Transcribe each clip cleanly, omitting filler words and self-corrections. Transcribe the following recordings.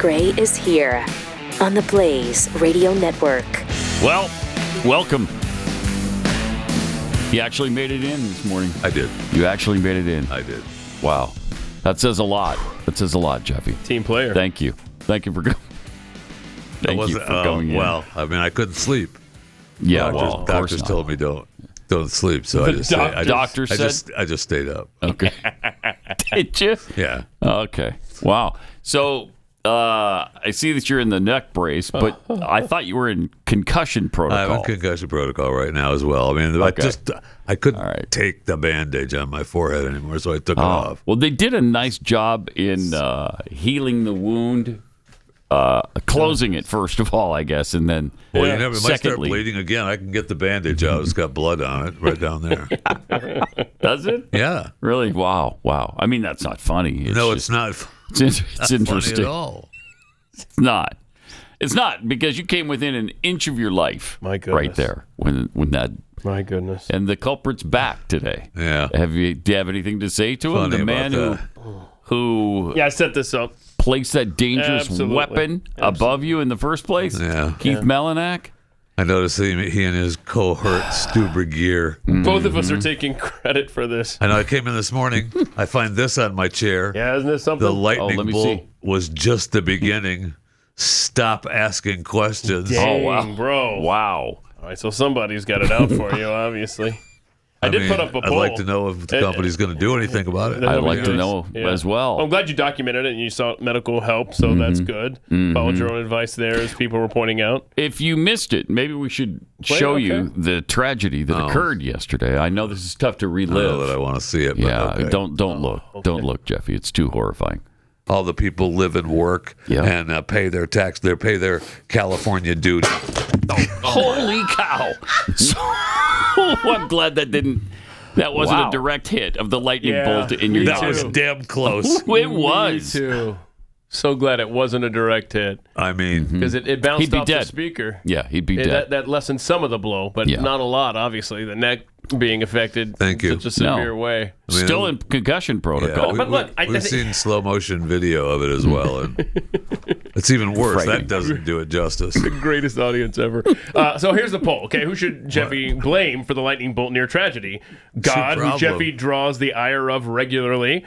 Gray is here on the Blaze Radio Network. Well, welcome. You actually made it in this morning. I did. You actually made it in. I did. Wow. That says a lot. That says a lot, Jeffy. Team player. Thank you. Thank you for going. Thank you for going in. Well, I mean, I couldn't sleep. Yeah, Doctors told me don't sleep, so I just stayed up. Okay. Did you? Yeah. Okay. Wow. So I see that you're in the neck brace, but I thought you were in concussion protocol. I'm in concussion protocol right now as well. I mean, I couldn't take the bandage on my forehead anymore, so I took it off. Well, they did a nice job in healing the wound. Closing it first of all, I guess, and then you never might start bleeding again. I can get the bandage out. It's got blood on it right down there. Does it? Yeah. Really? Wow. I mean, that's not funny. It's not. It's interesting Funny at all. It's not because you came within an inch of your life. My goodness. Right there when that. My goodness. And the culprit's back today. Yeah. Do you have anything to say to him? Funny The man who I set this up. Placed that dangerous weapon above you in the first place? Yeah. Keith Melinak? I noticed he and his cohort, Stu Bergier. Both of us are taking credit for this. I know. I came in this morning. I find this on my chair. Yeah, isn't this something? The lightning bolt see. was just the beginning. Stop asking questions. Dang, wow. bro. Wow. All right, so somebody's got it out for you, obviously. I did put up a poll. I'd like to know if the company's going to do anything about it. I'd like to know as well. I'm glad you documented it and you sought medical help, so that's good. Followed your own advice there, as people were pointing out. If you missed it, maybe we should show you the tragedy that occurred yesterday. I know this is tough to relive. I know that I want to see it. But okay. Don't look. Okay. Don't look, Jeffy. It's too horrifying. All the people live and work and pay their tax. They pay their California duty. Holy cow! So, I'm glad that wasn't a direct hit of the lightning bolt in your That nose. was damn close. It was. Me too. So glad it wasn't a direct hit. I mean, because it bounced off dead. the speaker. Yeah, he'd be dead. That lessened some of the blow, but not a lot, obviously. The neck being affected Thank you. in such a severe way. I mean, Still in concussion protocol. But look, we've seen slow motion video of it as well, and it's even worse. That doesn't do it justice. The greatest audience ever. So here's the poll. Okay, who should Jeffy blame for the lightning bolt near tragedy? God, who Jeffy draws the ire of regularly.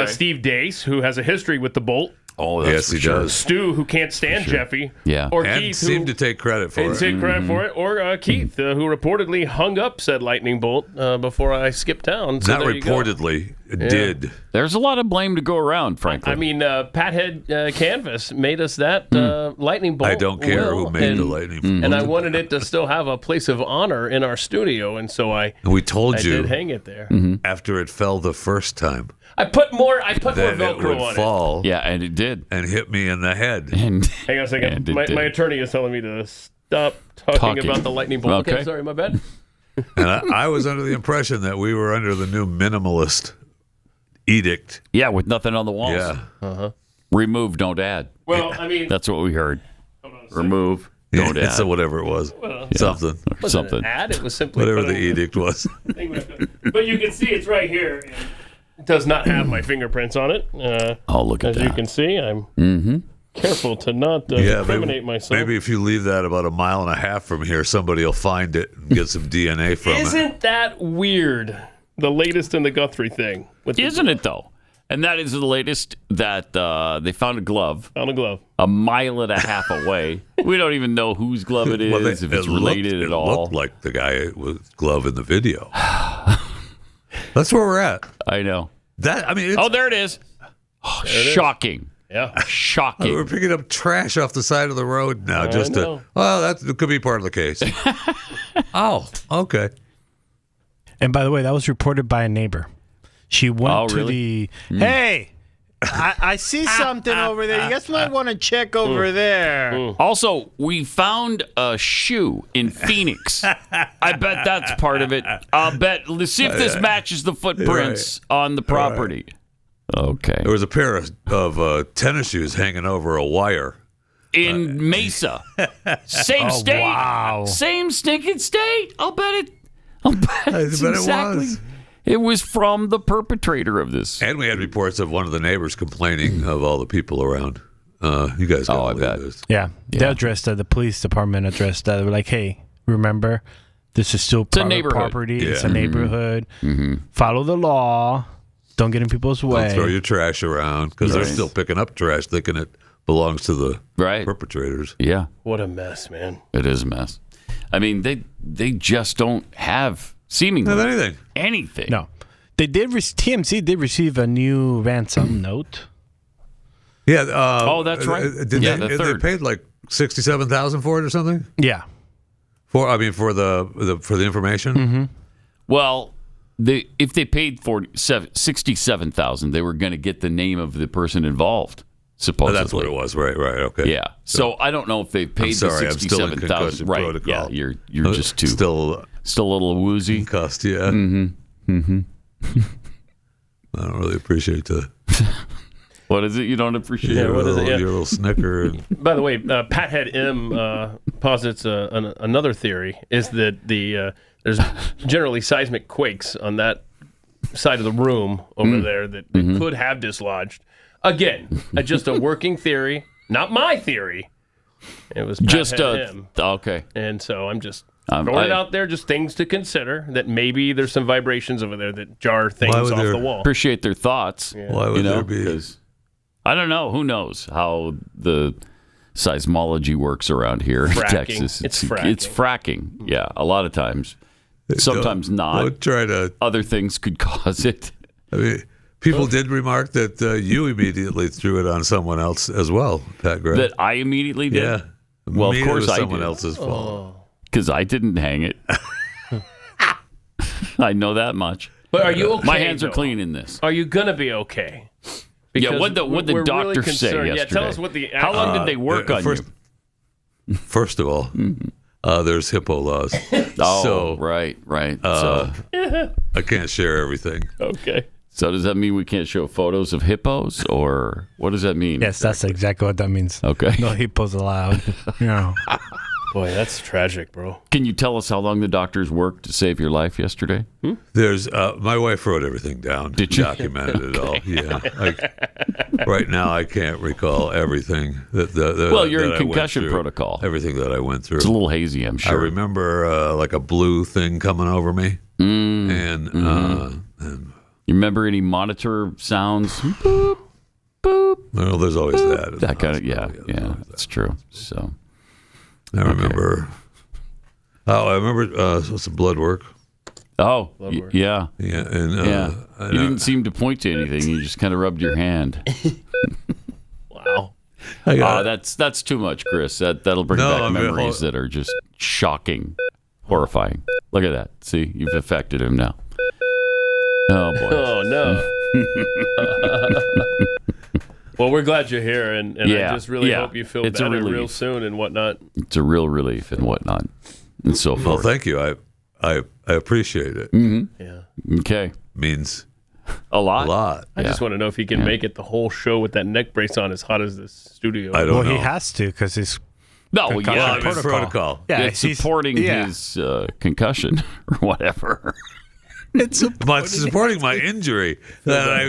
Steve Dace, who has a history with the bolt. Oh, yes, he does. Stu, who can't stand Jeffy. Yeah. Or and Keith, seemed to take credit for it. Or Keith, who reportedly hung up said lightning bolt before I skipped town. So Not reportedly, did. There's a lot of blame to go around, frankly. I mean, Pathead Canvas made us that lightning bolt. I don't care who made the lightning bolt. And I wanted it to still have a place of honor in our studio, and so I did hang it there. After it fell the first time. I put more Velcro it would on fall. Yeah, and it did. And hit me in the head. Hang on a second. My attorney is telling me to stop talking about the lightning bolt. Okay, sorry, my bad. And I was under the impression that we were under the new minimalist edict. Yeah, with nothing on the walls. Yeah. Remove, don't add. Well, I mean, that's what we heard. Remove, don't add. So whatever it was. Something. Something. An ad. It was simply whatever the edict was. But you can see it's right here. It does not have my fingerprints on it. Look at that. As you can see, I'm careful to not incriminate myself. Maybe if you leave that about 1.5 miles from here, somebody will find it and get some DNA from it. Isn't that weird? The latest in the Guthrie thing. Isn't it, though? And that is the latest that they found a glove. Found a glove. 1.5 miles away. We don't even know whose glove it is, if it's related at all. It looked like the guy with glove in the video. That's where we're at. I know. There it is. Shocking. Yeah. Shocking. We're picking up trash off the side of the road now. That could be part of the case. Oh, okay. And by the way, that was reported by a neighbor. She went to the, hey, I see something over there. You guys might want to check over there. Also, we found a shoe in Phoenix. I bet that's part of it. Let's see if this matches the footprints on the property. Right. Okay. There was a pair of tennis shoes hanging over a wire. In Mesa. Same state. Wow. Same stinking state. I'll bet it's exactly. It was from the perpetrator of this. And we had reports of one of the neighbors complaining of all the people around You guys got I to bet. believe this. Yeah. They addressed the police department addressed that. They were like, hey, remember, this is still a neighborhood. property. Yeah. It's a neighborhood. Follow the law. Don't get in people's way. Don't throw your trash around because they're still picking up trash thinking it belongs to the perpetrators. Yeah. What a mess, man. It is a mess. I mean, they just don't have seemingly Not anything. No. They did. TMZ did receive a new ransom note. Yeah. That's right. Did Yeah, they, the third. they paid like $67,000 for it or something? Yeah. For the information. Well, if they paid $67,000, they were going to get the name of the person involved. Supposedly, That's what it was. Right. Okay. Yeah. So I don't know if they paid the I'm still in $67,000. concussion Right. protocol. Yeah. You're just too still a little woozy. concussed. Yeah. I don't really appreciate the. What is it you don't appreciate? Yeah, what is it? Yeah. Your little snicker. By the way, Pathead M posits another theory is that there's generally seismic quakes on that side of the room over there that could have dislodged. Again, just a working theory, not my theory. It was Just Pathead M. okay. And so I'm just throwing it out there, just things to consider, that maybe there's some vibrations over there that jar things off the wall. Appreciate their thoughts. Yeah. Why would there be? I don't know. Who knows how the seismology works around here in Texas? It's fracking. It's fracking. Yeah, a lot of times. Sometimes not. Don't try to. Other things could cause it. I mean, people did remark that you immediately threw it on someone else as well, Pat Gray. That I immediately did? Yeah. Well, of course I did. Someone else's fault. Because I didn't hang it. I know that much. But are you okay? My hands are though? clean in this. Are you going to be okay? Because what the doctor say yesterday? Yeah, tell us what the. How long did they work on you? First of all, there's HIPAA laws. So, right. So I can't share everything. Okay. So does that mean we can't show photos of hippos, or what does that mean? Yes, that's exactly what that means. Okay. No hippos allowed. No. Boy, that's tragic, bro. Can you tell us how long the doctors worked to save your life yesterday? There's my wife wrote everything down. Did you? Documented it all. Yeah. Right now, I can't recall everything that. Well, you're that in I went concussion through. protocol. Everything that I went through. It's a little hazy, I'm I sure. remember like a blue thing coming over me, and You remember any monitor sounds? Boop, boop. well, there's always that. That kind of, yeah, that's true. So, I remember. Oh, I remember some blood work. yeah. Yeah, and You didn't seem to point to anything. You just kind of rubbed your hand. Wow. That's too much, Chris. That'll bring back memories that are just shocking, horrifying. Look at that. See, you've affected him now. Oh boy. Oh no. Well, we're glad you're here, and I just really hope you feel better real soon and whatnot. It's a real relief and whatnot, and so well, forth. thank you. I appreciate it. Yeah. Okay. Means a lot. a lot. I just want to know if he can make it the whole show with that neck brace on, as hot as this studio. I don't know. He has to because he's It's protocol. Yeah, it's supporting his concussion or whatever. It's supporting my injury that I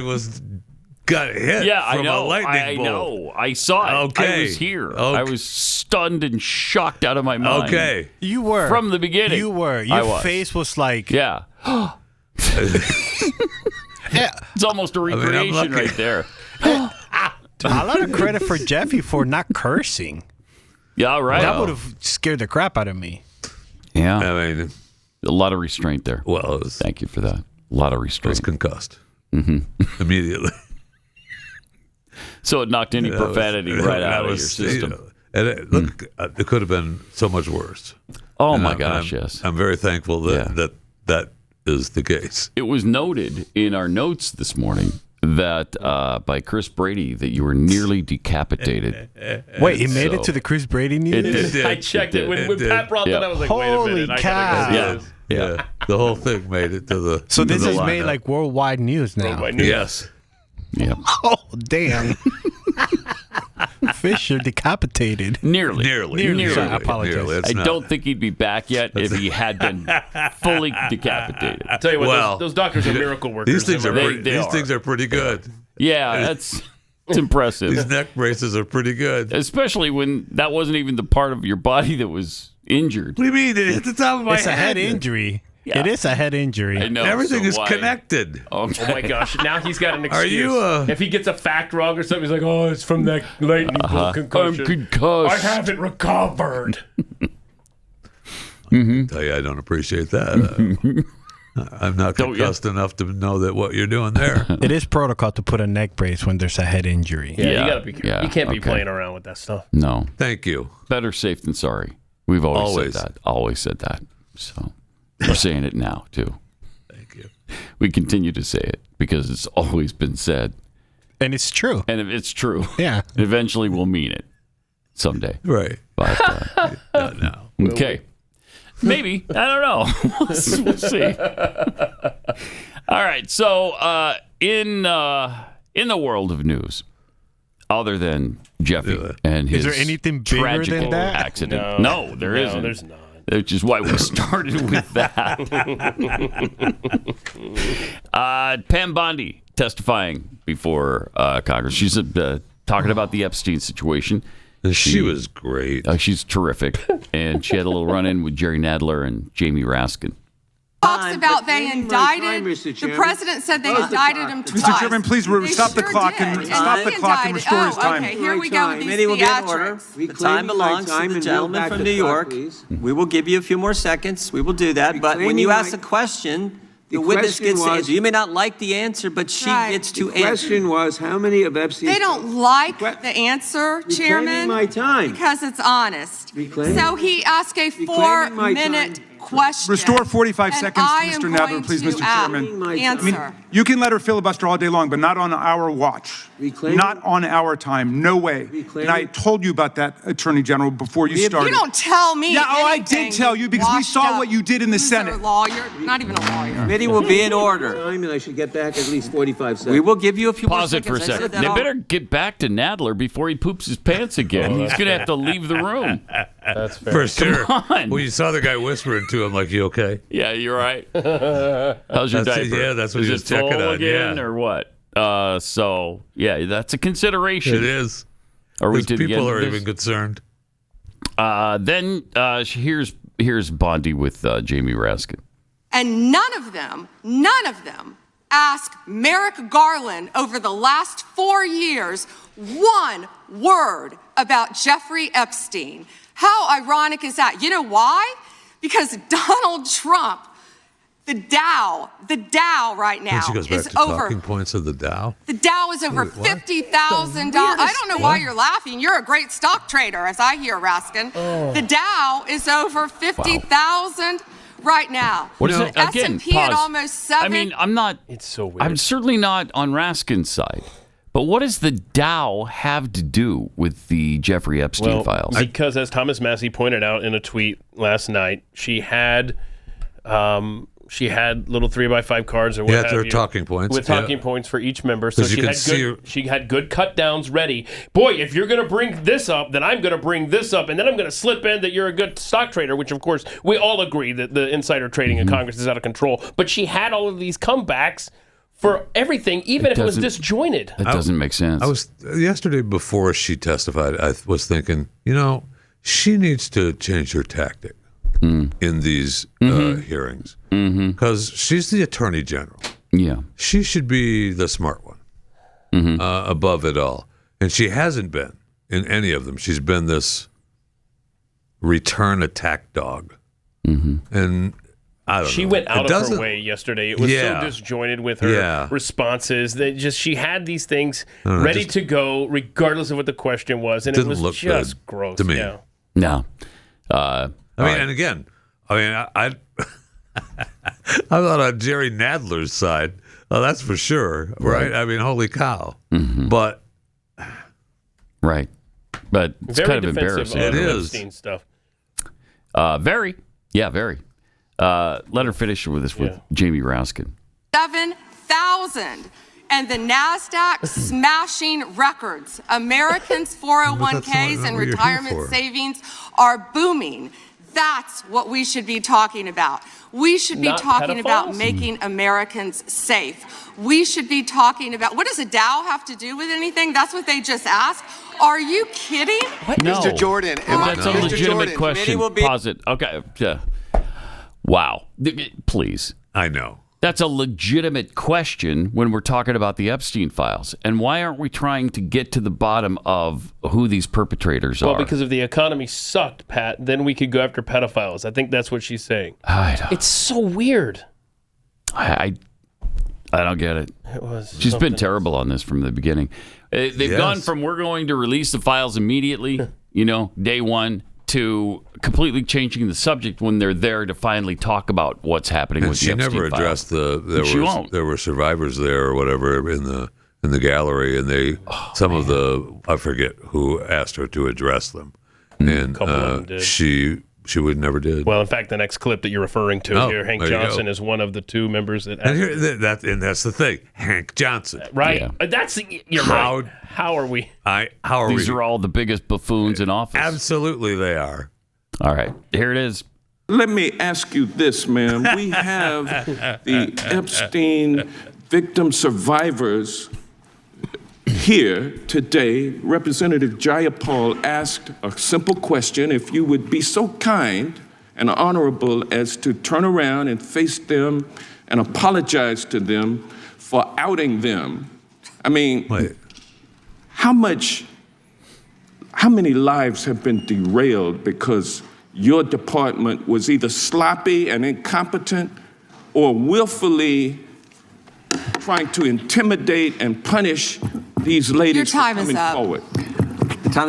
got hit from a lightning bolt. I know. I saw it. Okay. I was here. Okay. I was stunned and shocked out of my mind. Okay. You were From the beginning. You were. Your face was like Yeah. It's almost a recreation lucky. right there. a lot of credit for Jeffy for not cursing. Yeah, right. That would have scared the crap out of me. Yeah. I mean, A lot of restraint there. well, it was Thank you for that. A lot of restraint. concussed immediately. So it knocked any profanity right That out of your was, system. and it could have been so much worse. Oh, And my gosh, yes. I'm very thankful that is the case. It was noted in our notes this morning that by Chris Brady that you were nearly decapitated. Wait, he made it to the Chris Brady news? It did. I checked it. When did. Pat brought that, I was like, wait a Holy minute. I cow. gotta go see this. Yeah, the whole thing made it to the. So this to the is made lineup. like worldwide news now. Worldwide news. Yes. Yeah. Oh, damn. Fisher decapitated. Nearly. Sorry, I apologize. Nearly. It's I not- don't think he'd be back yet if he had been fully decapitated. I'll tell you what, Well, those doctors are miracle workers. These things are They- pretty, they these are. things are pretty good. Yeah, that's It's impressive. These neck braces are pretty good. Especially when that wasn't even the part of your body that was injured. What do you mean? It hit the top of my head. It's a head injury. Yeah. It is a head injury. I know. Everything so is why? connected. Okay. Oh my gosh! Now he's got an excuse. Are you, if he gets a fact wrong or something, he's like, "Oh, it's from that lightning bolt concussion. I'm concussed. I haven't recovered." Tell you, I don't appreciate that. I'm not concussed enough to know that what you're doing there. It is protocol to put a neck brace when there's a head injury. Yeah, Yeah, you gotta be careful. yeah, You can't be okay. playing around with that stuff. No. Thank you. Better safe than sorry. We've always said that. Always said that. So we're saying it now, too. Thank you. We continue to say it because it's always been said. And it's true. And if it's true, Yeah. eventually we'll mean it someday. Right. But, Not now. okay. Maybe. I don't know. We'll see. All right. So in the world of news, other than Jeffy and his Is there anything bigger tragic than that? accident, no, there isn't. There's not. Which is why we started with that. Pam Bondi testifying before Congress. She's talking about the Epstein situation. She was great. She's terrific. And she had a little run-in with Jerry Nadler and Jamie Raskin. Talks about they indicted. The president said they indicted him twice. Mr. Chairman, please They stop the sure clock did. and stop the he clock and indicted- restore his time. Okay, here we go with these Committee will be in order. theatrics. The time belongs to the gentleman from New York. We will give you a few more seconds. We will do that. But when you ask a question, the witness gets to answer. You may not like the answer, but she Right. gets to The answer. question was, how many of Epstein's... They don't like the answer, Chairman, my time. because it's honest. Reclaiming- So he asked a Reclaiming my 4-minute time. question. Restore 45 and seconds to I Mr. am Nadler, going please, to Mr. Chairman. Answer. You can let her filibuster all day long, but not on our watch. Reclaiming- Not on our time. No way. Reclaiming- And I told you about that, Attorney General, before you started. You don't tell me. Yeah, oh, I anything, did tell you because we washed saw up what you did in the loser Senate. Lawyer, not even a lawyer. Committee will be in order. Time, and I should get back at least 45 seconds. We will give you a few more Pause it seconds. for a I said second. that They all- better get back to Nadler before he poops his pants again. He's going to have to leave the room. That's fair. For sure. on. Well, you saw the guy whispering to him, like, you okay? Yeah, you're right. How's your That's it, diaper? yeah, that's what Is he it was checking full on, again yeah. or what? So, yeah, that's a consideration. It is. Are we Because to the people end are of even this? concerned. Then here's Bondi with Jamie Raskin. And none of them asked Merrick Garland over the last 4 years one word about Jeffrey Epstein. How ironic is that? You know why? Because Donald Trump, the Dow right now And she goes back is to over. talking points of the Dow. The Dow is over Wait, what? $50,000. I don't know why you're laughing. You're a great stock trader, as I hear, Raskin. The Dow is over 50,000 right now. What is it? Again, S&P at pause. almost 7. I mean, I'm not. It's so weird. I'm certainly not on Raskin's side. But what does the Dow have to do with the Jeffrey Epstein files? Because as Thomas Massie pointed out in a tweet last night, she had little 3x5 cards or what Yeah, have they're you, talking points. with Yeah. talking points for each member. So 'Cause you she can had see good, she had good cut downs ready. Boy, if you're going to bring this up, then I'm going to bring this up, and then I'm going to slip in that you're a good stock trader, which of course we all agree that the insider trading in Congress is out of control. But she had all of these comebacks for everything, even if it was doesn't- disjointed. That doesn't make sense. I was yesterday before she testified. I was thinking, she needs to change her tactic in these hearings because she's the Attorney General. Yeah. She should be the smart one above it all, and she hasn't been in any of them. She's been return attack dog, and I don't know. She went out It of her doesn't- way yesterday. It was Yeah. so disjointed with her Yeah. responses. That just she had these things know, ready just- to go, regardless of what the question was, and it Didn't was look just good gross to me. Yeah. No. I mean, and again, I I'm not on Jerry Nadler's side. Oh, that's for sure, right? I mean, holy cow! But Right. But it's Very kind of defensive embarrassing. of It is. Epstein stuff. Very. Yeah, very. Let her finish with this with Yeah. Jamie Raskin. 7,000. And the NASDAQ smashing records. Americans' 401ks not and what you're here retirement for. savings are booming. That's what we should be talking about. We should be Not talking about pedophiles? making Americans safe. We should be talking about, what does a Dow have to do with anything? That's what they just asked. Are you kidding? No. Mr. Jordan, That's a Mr. legitimate Jordan, question. Pause it. Okay. Wow. Please. I know. That's a legitimate question when we're talking about the Epstein files. And why aren't we trying to get to the bottom of who these perpetrators are? Well, because if the economy sucked, Pat, then we could go after pedophiles. I think that's what she's saying. It's so weird. I don't get it. She's been terrible on this from the beginning. They've gone from we're going to release the files immediately, day one, to completely changing the subject when they're there to finally talk about what's happening And with the she Epstein never files. addressed there were survivors there or whatever in the gallery, and I forget who asked her to address them, and couple of them did. she would never did. Well, in fact, the next clip that you're referring to here, Hank there you Johnson go. is one of the two members that. And that's the thing, Hank Johnson. Right. Yeah. You're right. How are we? These are all the biggest buffoons in office. Absolutely, they are. All right, here it is. Let me ask you this, ma'am. We have the Epstein victim survivors here today. Representative Jayapal asked a simple question. If you would be so kind and honorable as to turn around and face them and apologize to them for outing them. I mean, how many lives have been derailed because your department was either sloppy and incompetent or willfully trying to intimidate and punish these ladies Your time for is coming up. forward?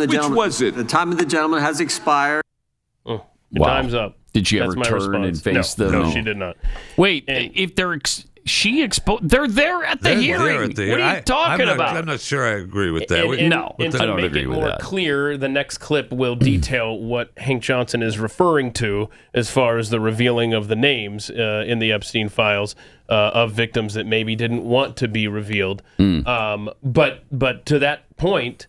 Which was it? The time of the gentleman has expired. Your Wow. time's up. Did she That's ever my turn response. and face no, them? No, she did not. Wait, if they're they're there at the hearing. What are you talking about? I'm not sure I agree with that. And I to don't make agree it with more that. clear, the next clip will detail what Hank Johnson is referring to as far as the revealing of the names in the Epstein files of victims that maybe didn't want to be revealed. But to that point,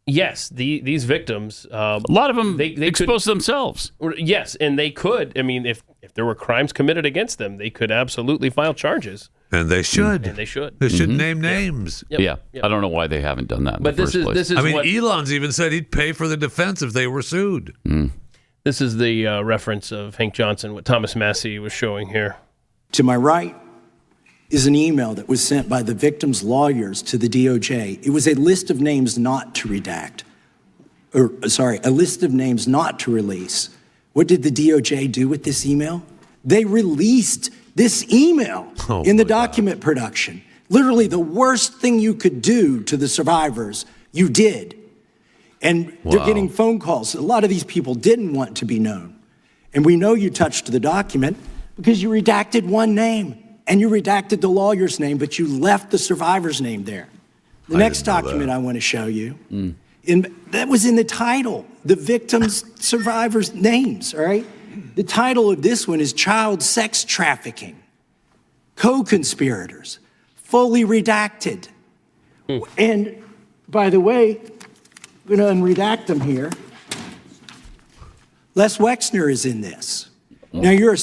yes, these victims, a lot of them they expose themselves. Yes, and they could. I mean, if there were crimes committed against them, they could absolutely file charges. And they should. And they should. They should name names. Yep. Yeah, Yep. I don't know why they haven't done that. But this is I mean, what, Elon's even said he'd pay for the defense if they were sued. This is the reference of Hank Johnson, what Thomas Massie was showing here. To my right is an email that was sent by the victims' lawyers to the DOJ. It was a list of names not to redact. A list of names not to release. What did the DOJ do with this email? They released this email in the document production. Literally the worst thing you could do to the survivors, you did. And they're getting phone calls. A lot of these people didn't want to be known. And we know you touched the document because you redacted one name and you redacted the lawyer's name, but you left the survivor's name there. The next document I want to show you, that was in the title, the victims' survivors' names, all right? The title of this one is Child Sex Trafficking, Co-Conspirators, fully redacted. And by the way, I'm going to unredact them here. Les Wexner is in this. Now, your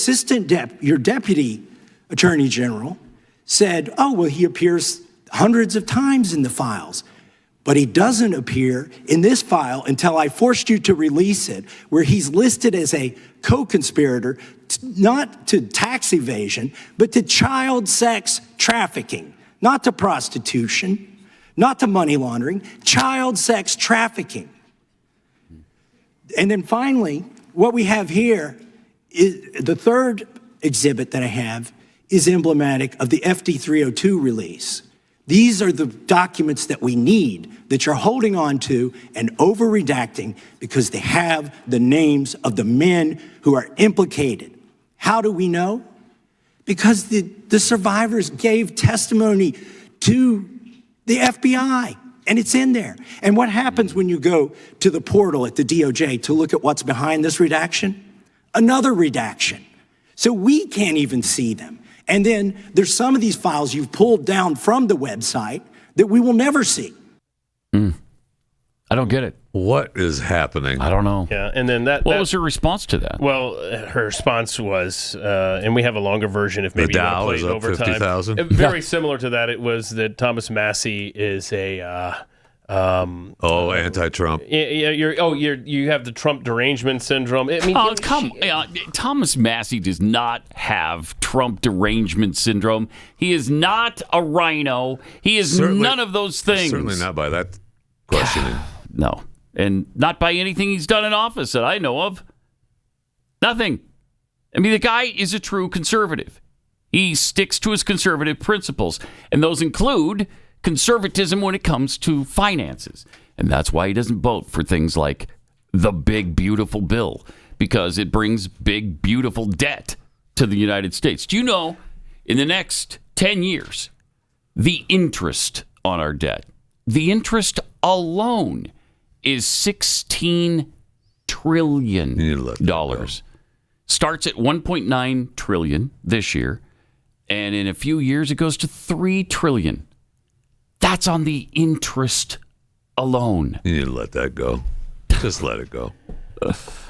your deputy attorney general said, oh, well, he appears hundreds of times in the files. But he doesn't appear in this file until I forced you to release it, where he's listed as a co-conspirator, not to tax evasion, but to child sex trafficking, not to prostitution, not to money laundering, child sex trafficking. And then finally, what we have here is the third exhibit that I have is emblematic of the FD 302 release. These are the documents that we need that you're holding on to and over-redacting because they have the names of the men who are implicated. How do we know? Because the survivors gave testimony to the FBI, and it's in there. And what happens when you go to the portal at the DOJ to look at what's behind this redaction? Another redaction. So we can't even see them. And then there's some of these files you've pulled down from the website that we will never see. I don't get it. What is happening? I don't know. Yeah, and then what was her response to that? Well, her response was, and we have a longer version if maybe the you Dow want to play it is up over 50,000. time. Very similar to that, it was that Thomas Massie is a anti-Trump. You have the Trump derangement syndrome. I mean, Thomas Massie does not have Trump derangement syndrome. He is not a rhino. He is none of those things. Certainly not by that questioning. No. And not by anything he's done in office that I know of. Nothing. I mean, the guy is a true conservative. He sticks to his conservative principles, and those include conservatism when it comes to finances. And that's why he doesn't vote for things like the big, beautiful bill, because it brings big, beautiful debt to the United States. Do you know, in the next 10 years, the interest on our debt, the interest alone is $16 trillion. Starts at $1.9 trillion this year, and in a few years it goes to $3 trillion. That's on the interest alone. You need to let that go. Just let it go.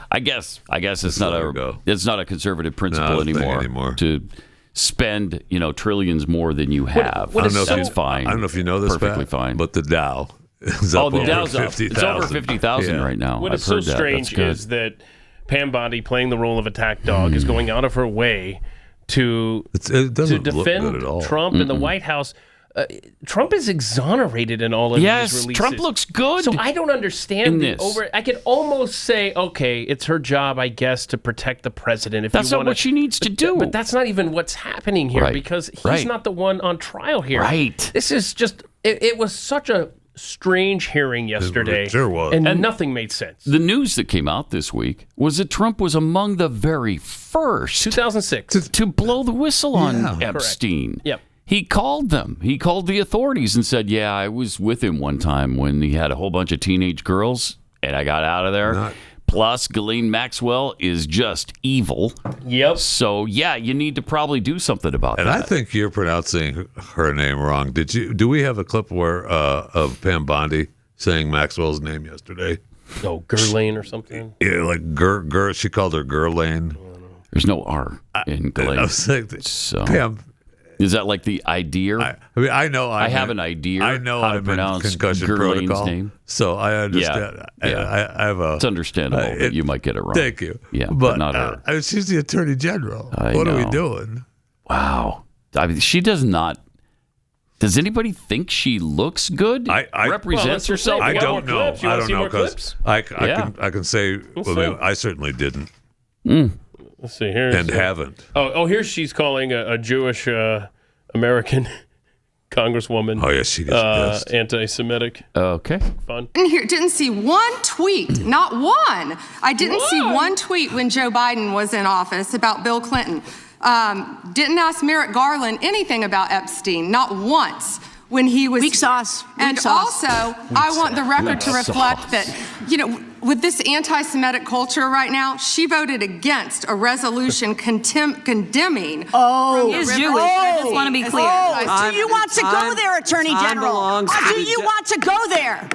I guess it's not a conservative principle anymore to spend trillions more than you have. That's fine. I don't know if you know this, perfectly Pat, fine. but the Dow is up the over Dow's 50,000. It's over 50,000 right now. What I've is so heard that. strange is that Pam Bondi, playing the role of attack dog, is going out of her way to defend Trump in the White House. Trump is exonerated in all of these releases. Yes, Trump looks good. So I don't understand this. I could almost say, okay, it's her job, I guess, to protect the president. If that's not what she needs to do. But that's not even what's happening here because he's not the one on trial here. Right. This is just. It was such a strange hearing yesterday. It sure was. And nothing made sense. The news that came out this week was that Trump was among the very first 2006 to blow the whistle on Epstein. Correct. Yep. He called them. He called the authorities and said, yeah, I was with him one time when he had a whole bunch of teenage girls and I got out of there. Plus, Ghislaine Maxwell is just evil. Yep. So, yeah, you need to probably do something about that. And I think you're pronouncing her name wrong. Do we have a clip where of Pam Bondi saying Maxwell's name yesterday? Oh, Ghislaine or something? Yeah, like she called her Ghislaine. There's no R in Ghislaine. I was like, Pam. Is that like the idea? I know. I have an idea. I know. How to pronounce concussion Ghislaine's protocol. Name. So I understand. Yeah. I have a. It's understandable that you might get it wrong. Thank you. Yeah, but not her. She's the Attorney General. What are we doing? Wow. I mean, she does not. Does anybody think she looks good? I represents herself. I don't know. I don't know because I can say. I certainly didn't. Let's see here. And haven't. Oh, here she's calling a Jewish American congresswoman. Oh, yes, she is anti-Semitic. Okay. Fun. Didn't see one tweet, not one. I didn't see one tweet when Joe Biden was in office about Bill Clinton. Didn't ask Merrick Garland anything about Epstein, not once. When he was weak sauce. Also, I want the record to reflect that, with this anti-Semitic culture right now, she voted against a resolution condemning. He is Jewish. I just want to be clear. Do you want to go there, Attorney General? Do you want to go there?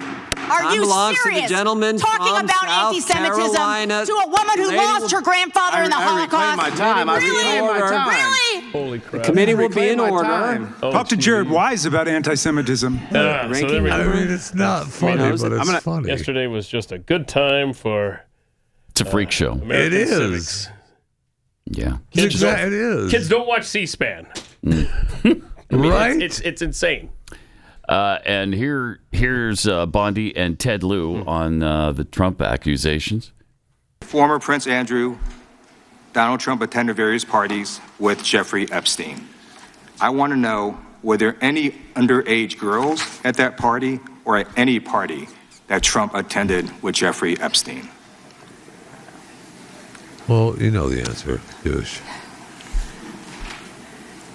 Are you serious? Talking about anti-Semitism to a woman who lost her grandfather in the Holocaust? Really? Holy crap. The committee will be in order. Talk to Jared Wise about anti-Semitism. It's not funny, but it's funny. Yesterday was just a good time for. It's a freak show. American it is. Civics. Yeah. It is. Kids don't watch C-SPAN. Right? It's insane. And here's Bondi and Ted Lieu on the Trump accusations. Former Prince Andrew, Donald Trump attended various parties with Jeffrey Epstein. I want to know, were there any underage girls at that party or at any party that Trump attended with Jeffrey Epstein? Well, you know the answer, douche.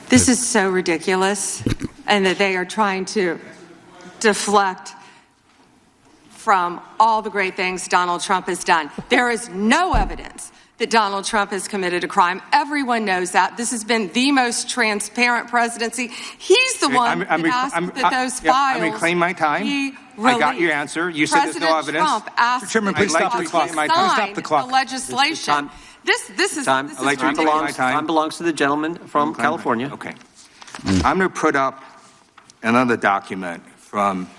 This is so ridiculous, and that they are trying to deflect from all the great things Donald Trump has done. There is no evidence that Donald Trump has committed a crime. Everyone knows that. This has been the most transparent presidency. He's the one that asked that those files reclaim my time. be I got your answer. You said there's no evidence. Trump asked Mr. Chairman, please stop the clock. Stop the clock. The legislation. This is Time belongs to the gentleman from California. Okay. I'm going to put up another document from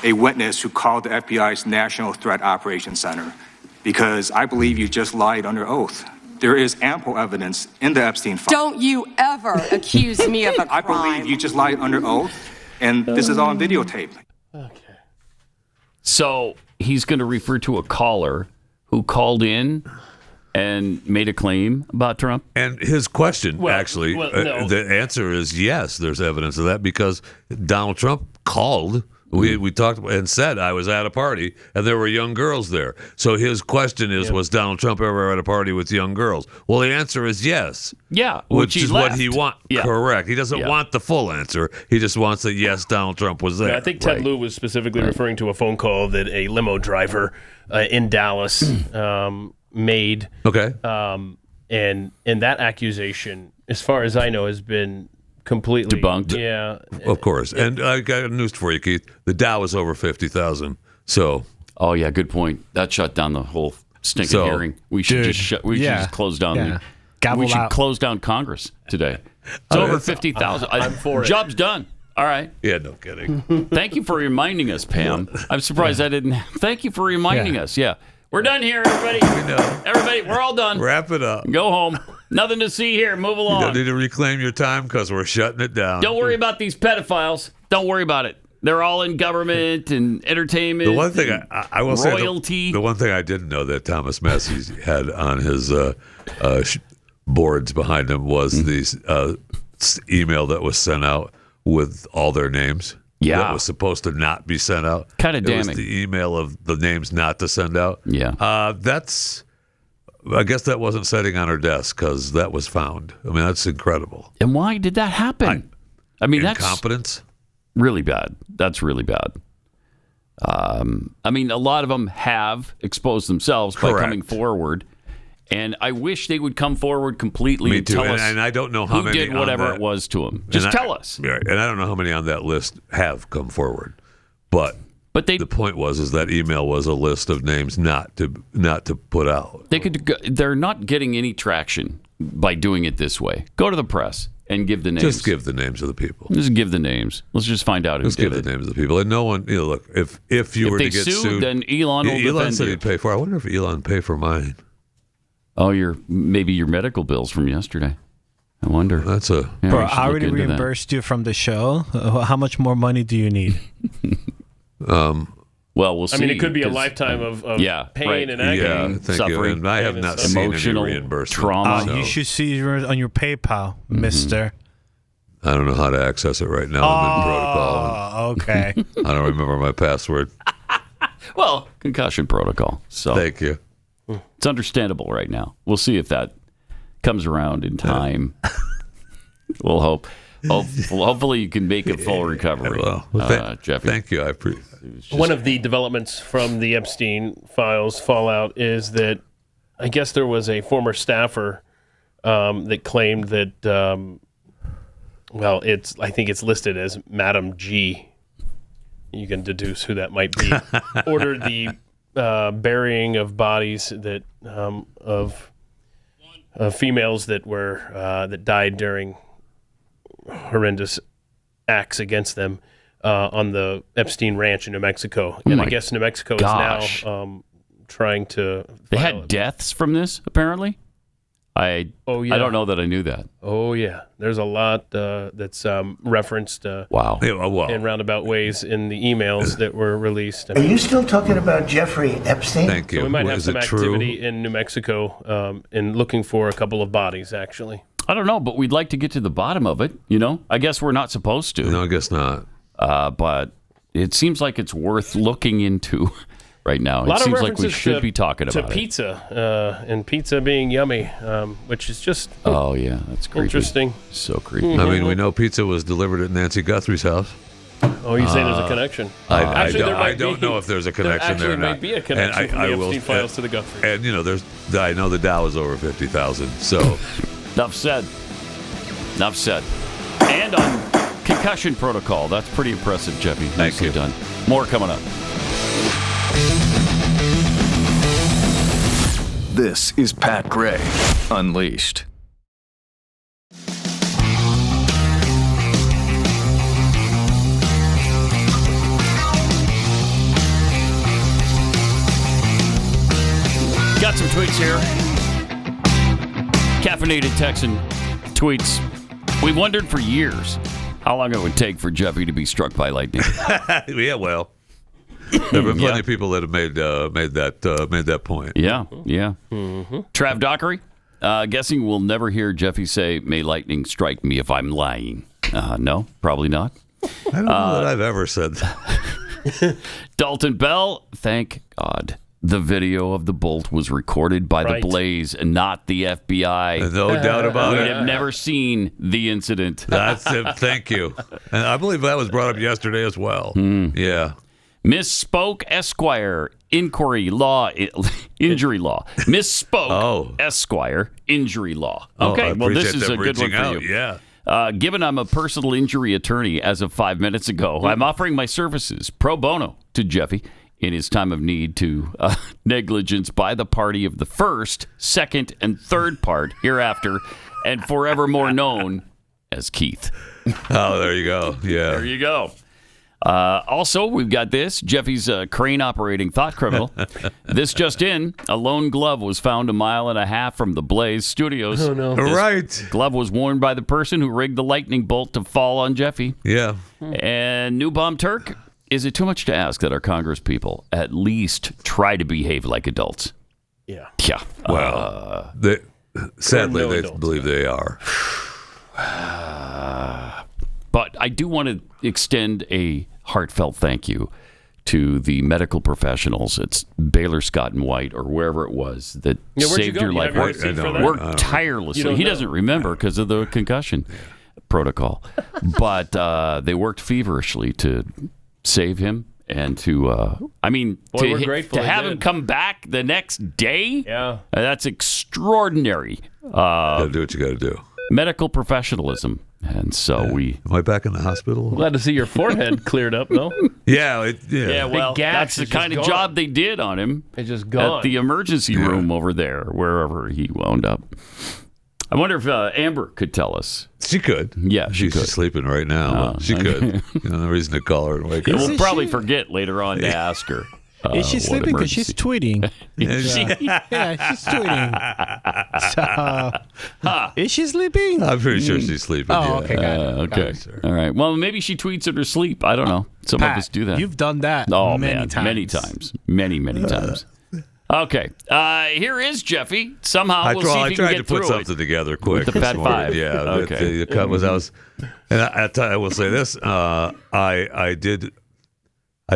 a witness who called the FBI's National Threat Operations Center because I believe you just lied under oath. There is ample evidence in the Epstein file. Don't you ever accuse me of a crime. I believe you just lied under oath, and this is all on videotape. Okay. So he's going to refer to a caller who called in and made a claim about Trump? And his question, the answer is yes, there's evidence of that because Donald Trump called. We talked and said I was at a party and there were young girls there. So his question is, was Donald Trump ever at a party with young girls? Well, the answer is yes. Yeah, which is left. what he wants. Yeah. Correct. He doesn't want the full answer. He just wants that yes, Donald Trump was there. Yeah, I think Ted Lieu was specifically referring to a phone call that a limo driver in Dallas made. Okay. And that accusation, as far as I know, has been completely debunked. Yeah, of course. And I got news for you, Keith. The Dow is over 50,000. So. Oh yeah, good point. That shut down the whole stinking hearing. We should just close down. Yeah. We should close down Congress today. It's over 50,000. I'm for it. Job's done. All right. Yeah, no kidding. Thank you for reminding us, Pam. I'm surprised I didn't. Thank you for reminding us. Yeah. We're done here, everybody. We know. Everybody, we're all done. Wrap it up. Go home. Nothing to see here. Move along. You don't need to reclaim your time because we're shutting it down. Don't worry about these pedophiles. Don't worry about it. They're all in government and entertainment. The one thing I will say, royalty. The one thing I didn't know that Thomas Massie had on his boards behind him was these email that was sent out with all their names. Yeah. That was supposed to not be sent out. Kind of damning. It was the email of the names not to send out. Yeah. I guess that wasn't sitting on her desk because that was found. I mean, that's incredible. And why did that happen? I mean, that's incompetence. Really bad. That's really bad. I mean, a lot of them have exposed themselves by coming forward. And I wish they would come forward completely and tell us and I don't know how who many did whatever it was to them. Just tell us. Right. And I don't know how many on that list have come forward. But the point is that email was a list of names not to put out. They're not getting any traction by doing it this way. Go to the press and give the names. Just give the names of the people. Just give the names. Let's just find out who did it. Just give the names of the people. And no one, look, if you were to get sued, then Elon will defend Elon said you. he'd pay for it. I wonder if Elon paid for mine. Oh, maybe your medical bills from yesterday. I wonder. That's a... Yeah, bro, I already reimbursed you from the show. How much more money do you need? Well, we'll see. I mean, it could be a lifetime of pain and agony. Yeah, thank suffering. You. And I have not seen emotional any reimbursement. Trauma. You should see on your PayPal, mister. I don't know how to access it right now. I'm in protocol. Oh, okay. I don't remember my password. Well, concussion protocol. So thank you. It's understandable right now. We'll see if that comes around in time. We'll hope. Hopefully, you can make a full recovery. Jeffy. Thank you. I appreciate it. One of the developments from the Epstein files fallout is that I guess there was a former staffer that claimed that, I think it's listed as Madam G. You can deduce who that might be. Ordered the burying of bodies that of females that were that died during horrendous acts against them on the Epstein Ranch in New Mexico. And I guess New Mexico is now trying to... They had deaths from this, apparently? I don't know that I knew that. Oh, yeah. There's a lot that's referenced in roundabout ways in the emails that were released. Are you still talking about Jeffrey Epstein? Thank you. So we might have some activity in New Mexico in looking for a couple of bodies, actually. I don't know, but we'd like to get to the bottom of it, I guess we're not supposed to. No, I guess not. But it seems like it's worth looking into right now. It seems like we should be talking about to pizza, and pizza being yummy, which is just that's creepy. Interesting. So creepy. I mean, we know pizza was delivered at Nancy Guthrie's house. Oh, you say there's a connection? I don't know if there's a connection there or not. There might be a connection from the Epstein files to the Guthrie. And I know the Dow is over 50,000. So enough said. And on concussion protocol. That's pretty impressive, Jeffy. Nicely done. More coming up. This is Pat Gray Unleashed. Got some tweets here. Caffeinated Texan tweets. We wondered for years how long it would take for Jeffy to be struck by lightning. Yeah, well, there have been plenty of people that have made that point. Yeah. Trav Dockery, guessing we'll never hear Jeffy say, "May lightning strike me if I'm lying." No, probably not. I don't know that I've ever said that. Dalton Bell, thank God. The video of the bolt was recorded by the Blaze and not the FBI. No doubt about it. We have never seen the incident. That's it. Thank you. And I believe that was brought up yesterday as well. Yeah. Misspoke Esquire injury law. Misspoke Esquire injury law. Okay, well this is a good one for you. Yeah. Given I'm a personal injury attorney as of 5 minutes ago, I'm offering my services pro bono to Jeffy in his time of need to negligence by the party of the first, second, and third part hereafter, and forevermore known as Keith. Oh, there you go. Yeah. There you go. Also, we've got this. Jeffy's crane operating thought criminal. This just in. A lone glove was found 1.5 miles from the Blaze Studios. Oh, no. Right. Glove was worn by the person who rigged the lightning bolt to fall on Jeffy. Yeah. And New Bomb Turk. Is it too much to ask that our Congress people at least try to behave like adults? Yeah. Yeah. Well, sadly, they believe they are. But I do want to extend a heartfelt thank you to the medical professionals at Baylor, Scott and White, or wherever it was that saved your life. Worked tirelessly. He doesn't remember because of the concussion protocol, but they worked feverishly to save him and to to have him come back the next day. Yeah, that's extraordinary. Gotta do what you gotta do. Medical professionalism. And so am I back in the hospital? Glad to see your forehead cleared up, though. Yeah, well, that's the kind of job they did on him. It's just gone. At the emergency room over there, wherever he wound up. I wonder if Amber could tell us. She could. Yeah, she could. She's sleeping right now. She could. No reason to call her and wake her up. We'll probably forget later on to ask her. Is she sleeping? Because she's tweeting. Is she? Yeah, she's tweeting. So, is she sleeping? I'm pretty sure she's sleeping. Oh, okay, got it. Okay. All right. Well, maybe she tweets in her sleep. I don't know. Some of us do that. You've done that many times. Many times. Many times. Okay. Here is Jeffy. Somehow we'll see if he can get through it. I tried to put something together quick. With the Fat Five. Yeah. Okay. The cut was and I will say this. I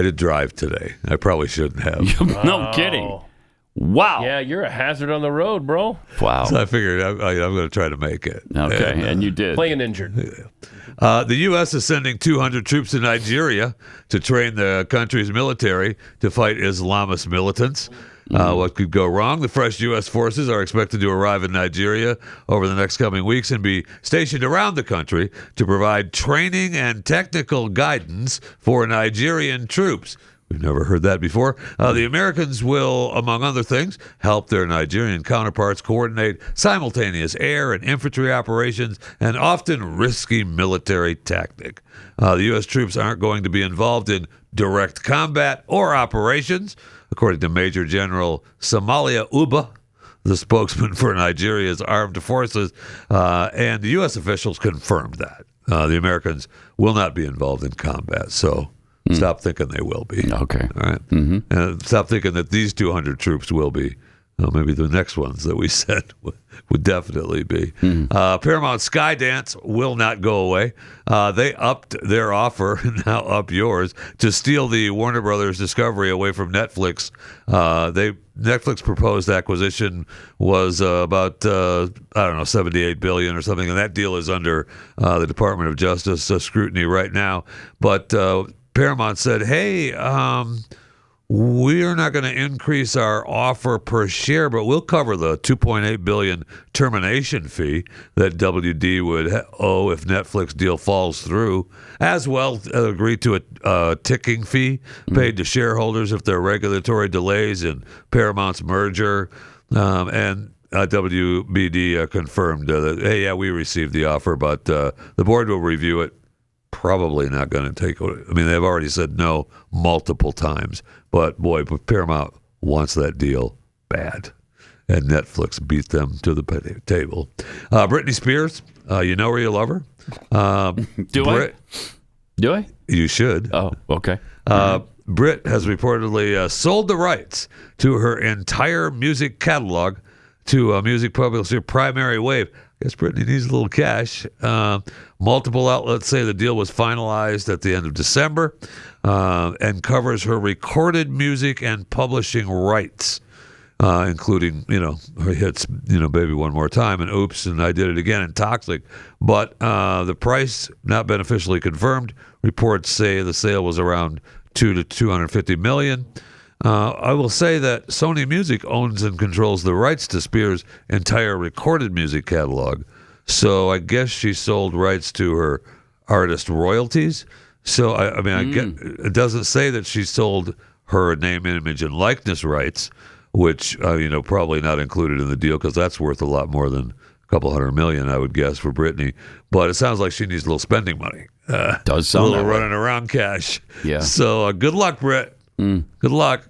did drive today. I probably shouldn't have. No kidding. Wow. Yeah, you're a hazard on the road, bro. Wow. So I figured I'm going to try to make it. Okay, and you did. Playing injured. The U.S. is sending 200 troops to Nigeria to train the country's military to fight Islamist militants. What could go wrong? The fresh U.S. forces are expected to arrive in Nigeria over the next coming weeks and be stationed around the country to provide training and technical guidance for Nigerian troops. We've never heard that before. The Americans will, among other things, help their Nigerian counterparts coordinate simultaneous air and infantry operations and often risky military tactic. The U.S. troops aren't going to be involved in direct combat or operations, according to Major General Somalia Uba, the spokesman for Nigeria's armed forces, and the U.S. officials confirmed that. The Americans will not be involved in combat, so stop thinking they will be. Okay. All right? And stop thinking that these 200 troops will be. Maybe the next ones that we said would definitely be. Paramount Skydance will not go away. They upped their offer, and now up yours, to steal the Warner Brothers Discovery away from Netflix. Netflix proposed acquisition was about $78 billion or something, and that deal is under the Department of Justice scrutiny right now. But Paramount said, hey, we're not going to increase our offer per share, but we'll cover the $2.8 billion termination fee that WD would owe if Netflix deal falls through, as well agree to a ticking fee paid to shareholders if there are regulatory delays in Paramount's merger. And WBD confirmed that, hey, yeah, we received the offer, but the board will review it. Probably not going to take it. I mean, they've already said no multiple times. But, boy, Paramount wants that deal bad. And Netflix beat them to the table. Britney Spears, you know her, you love her. Do I? You should. Oh, okay. Brit has reportedly sold the rights to her entire music catalog to music publisher Primary Wave. I guess Britney needs a little cash. Multiple outlets say the deal was finalized at the end of December and covers her recorded music and publishing rights, including, her hits, Baby One More Time and Oops and I Did It Again and Toxic. But the price not been officially confirmed. Reports say the sale was around $200 to $250 million. I will say that Sony Music owns and controls the rights to Spears' entire recorded music catalog. So I guess she sold rights to her artist royalties. So, I get it doesn't say that she sold her name, image, and likeness rights, which, probably not included in the deal because that's worth a lot more than a couple $100 million, I would guess, for Britney. But it sounds like she needs a little spending money. Does sound a little like running around cash. Yeah. So good luck, Britt. Good luck.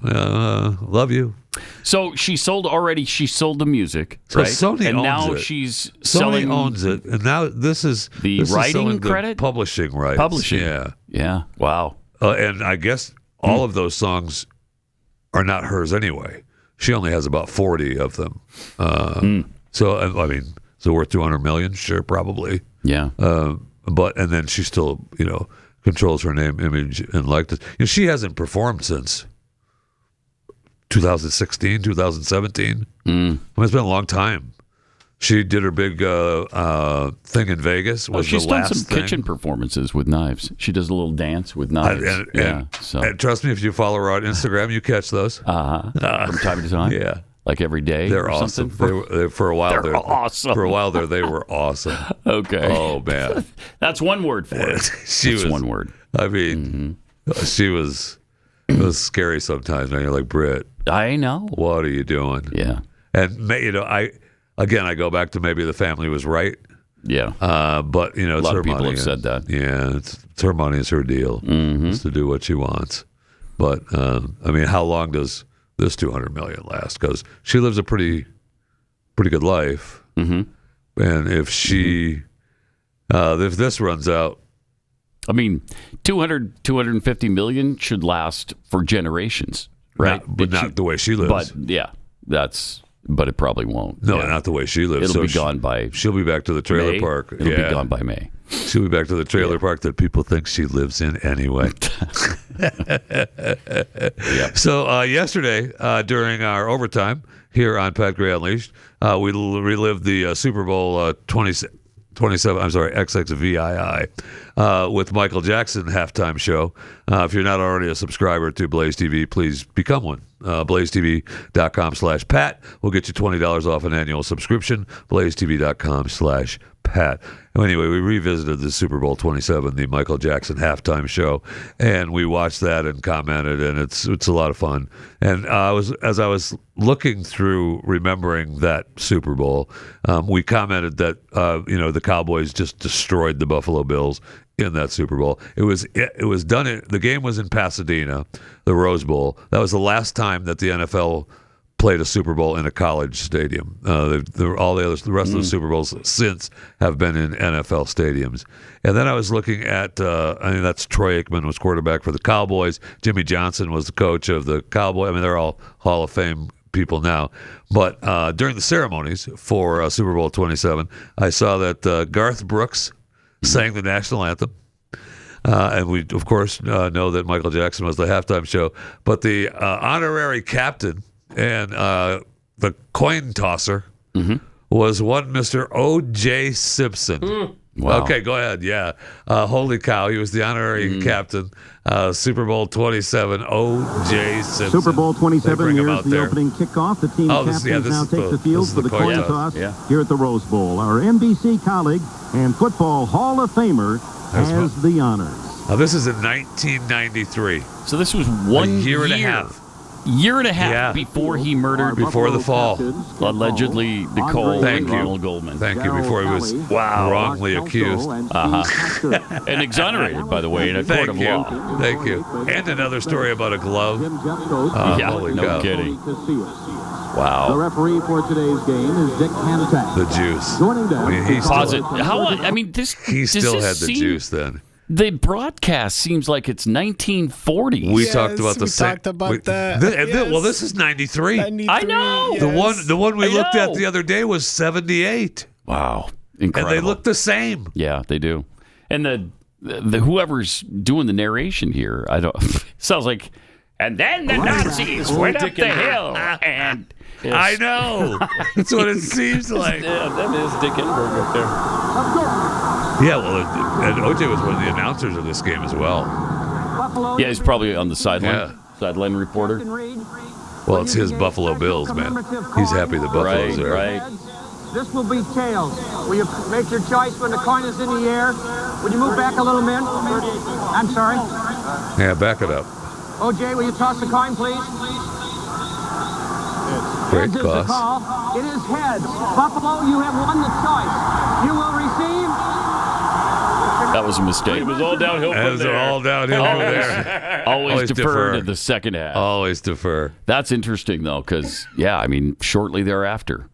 Love you. So she sold the music, so right? Sony and owns now it. she's Sony selling owns it, and now this is writing selling credit, the publishing rights. Publishing, yeah. Wow. And I guess all of those songs are not hers anyway. She only has about 40 of them. So so worth $200 million, sure, probably. Yeah. And then she still, controls her name, image, and likeness. She hasn't performed since 2016, 2017. It's been a long time. She did her big thing in Vegas. She's done some kitchen performances with knives. She does a little dance with knives. And trust me, if you follow her on Instagram, you catch those. From time to time. Yeah. Like every day. They're awesome. For a while, they're awesome. For a while there, they were awesome. Okay. Oh man, that's one word for it. That's one word. I mean, she was. It was scary sometimes. Man, you're like, Britt. I know. What are you doing? Yeah. And I go back to maybe the family was right. Yeah. But it's her money. A lot of people have said that. Yeah, it's her money. It's her deal. It's to do what she wants. But how long does this $200 million last? Because she lives a pretty good life. And if she, if this runs out, $250 million should last for generations, right? But not the way she lives. But it probably won't. No, not the way she lives. It'll be gone by. She'll be back to the trailer May. park. It'll be gone by May. She'll be back to the trailer park that people think she lives in anyway. So yesterday, during our overtime here on Pat Gray Unleashed, we relived the Super Bowl 27. XXVII with Michael Jackson halftime show. If you're not already a subscriber to Blaze TV, please become one. BlazeTV.com/Pat will get you $20 off an annual subscription. BlazeTV.com/Pat. Anyway, we revisited the Super Bowl 27, the Michael Jackson halftime show, and we watched that and commented, and it's a lot of fun. And as I was looking through remembering that Super Bowl, we commented that the Cowboys just destroyed the Buffalo Bills in that Super Bowl. It was done. The game was in Pasadena, the Rose Bowl. That was the last time that the NFL played a Super Bowl in a college stadium. The rest of the Super Bowls since have been in NFL stadiums. And then I was looking at, that's Troy Aikman was quarterback for the Cowboys. Jimmy Johnson was the coach of the Cowboys. They're all Hall of Fame people now. But during the ceremonies for Super Bowl 27, I saw that Garth Brooks sang the national anthem. And we, of course, know that Michael Jackson was the halftime show. But the honorary captain and the coin tosser was one Mr. O.J. Simpson. Wow. Okay, go ahead. Yeah. Holy cow. He was the honorary captain. Super Bowl 27, O.J. Simpson. Super Bowl 27 nears the there. opening kickoff. The team captains now take the field for the coin coin toss here at the Rose Bowl. Our NBC colleague and Football Hall of Famer has the honors. Now, this is in 1993. So this was one year and a half. Year and a half before he murdered. Before the fall. Allegedly, Nicole and Ronald Goldman. Thank you. Before he was wrongly accused. And exonerated, by the way, in a court of law. Thank you. And another story about a glove. Holy cow. Kidding. The referee for today's game is Dick Hantak. The juice. Joining them. He still had the juice then. The broadcast seems like it's 1940s. We talked about the same. Talked about that. Well, this is 93. I know. The one we looked at the other day was 78. Wow, incredible. And they look the same. Yeah, they do. And the whoever's doing the narration here, sounds like. And then the Nazis went up the hill and. I know. That's what it seems like. Yeah, that is Dick Enberg up there. Yeah, well, and OJ was one of the announcers of this game as well. Yeah, he's probably on the sideline. Sideline reporter. Well, it's his Buffalo Bills, man. He's happy the Buffalo's there. Right. This will be tails. Will you make your choice when the coin is in the air? Would you move back a little, man? I'm sorry. Yeah, back it up. OJ, will you toss the coin, please? Great Heads is the call. It is heads. Buffalo, you have won the choice. You will receive. That was a mistake. It was all downhill from there. All downhill from there. Always defer to the second half. Always defer. That's interesting, though, because, shortly thereafter,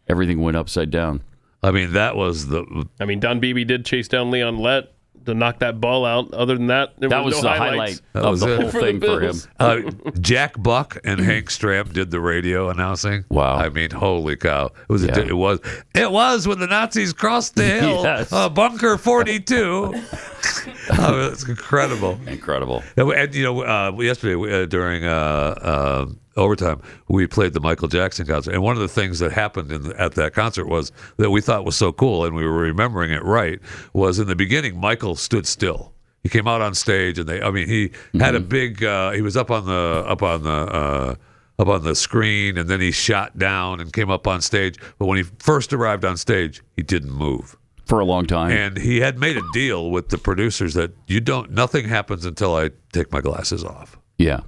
everything went upside down. I mean, that was Don Bibi did chase down Leon Lett to knock that ball out. Other than that, that was no the highlights. highlight of the whole thing for him. Jack Buck and Hank Stram did the radio announcing. Wow! I mean, holy cow! It was when the Nazis crossed the hill. Yes. Bunker 42. It's incredible. Incredible. And yesterday during overtime, we played the Michael Jackson concert, and one of the things that happened at that concert was that we thought was so cool, and we were remembering it right, was in the beginning Michael stood still. He came out on stage, and he had a big. He was up on the screen, and then he shot down and came up on stage. But when he first arrived on stage, he didn't move for a long time, and he had made a deal with the producers that nothing happens until I take my glasses off. Yeah.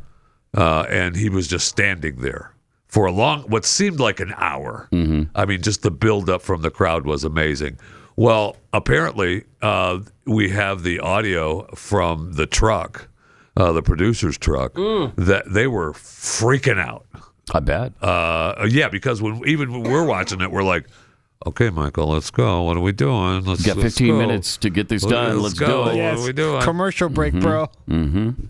And he was just standing there for what seemed like an hour. Mm-hmm. I mean, just the buildup from the crowd was amazing. Well, apparently, we have the audio from the truck, the producer's truck, that they were freaking out. I bet. Yeah, because when we're watching it, we're like, okay, Michael, let's go. What are we doing? Let's 15 minutes to get this done. Let's do it. What are we doing? Commercial break, bro. Mm-hmm.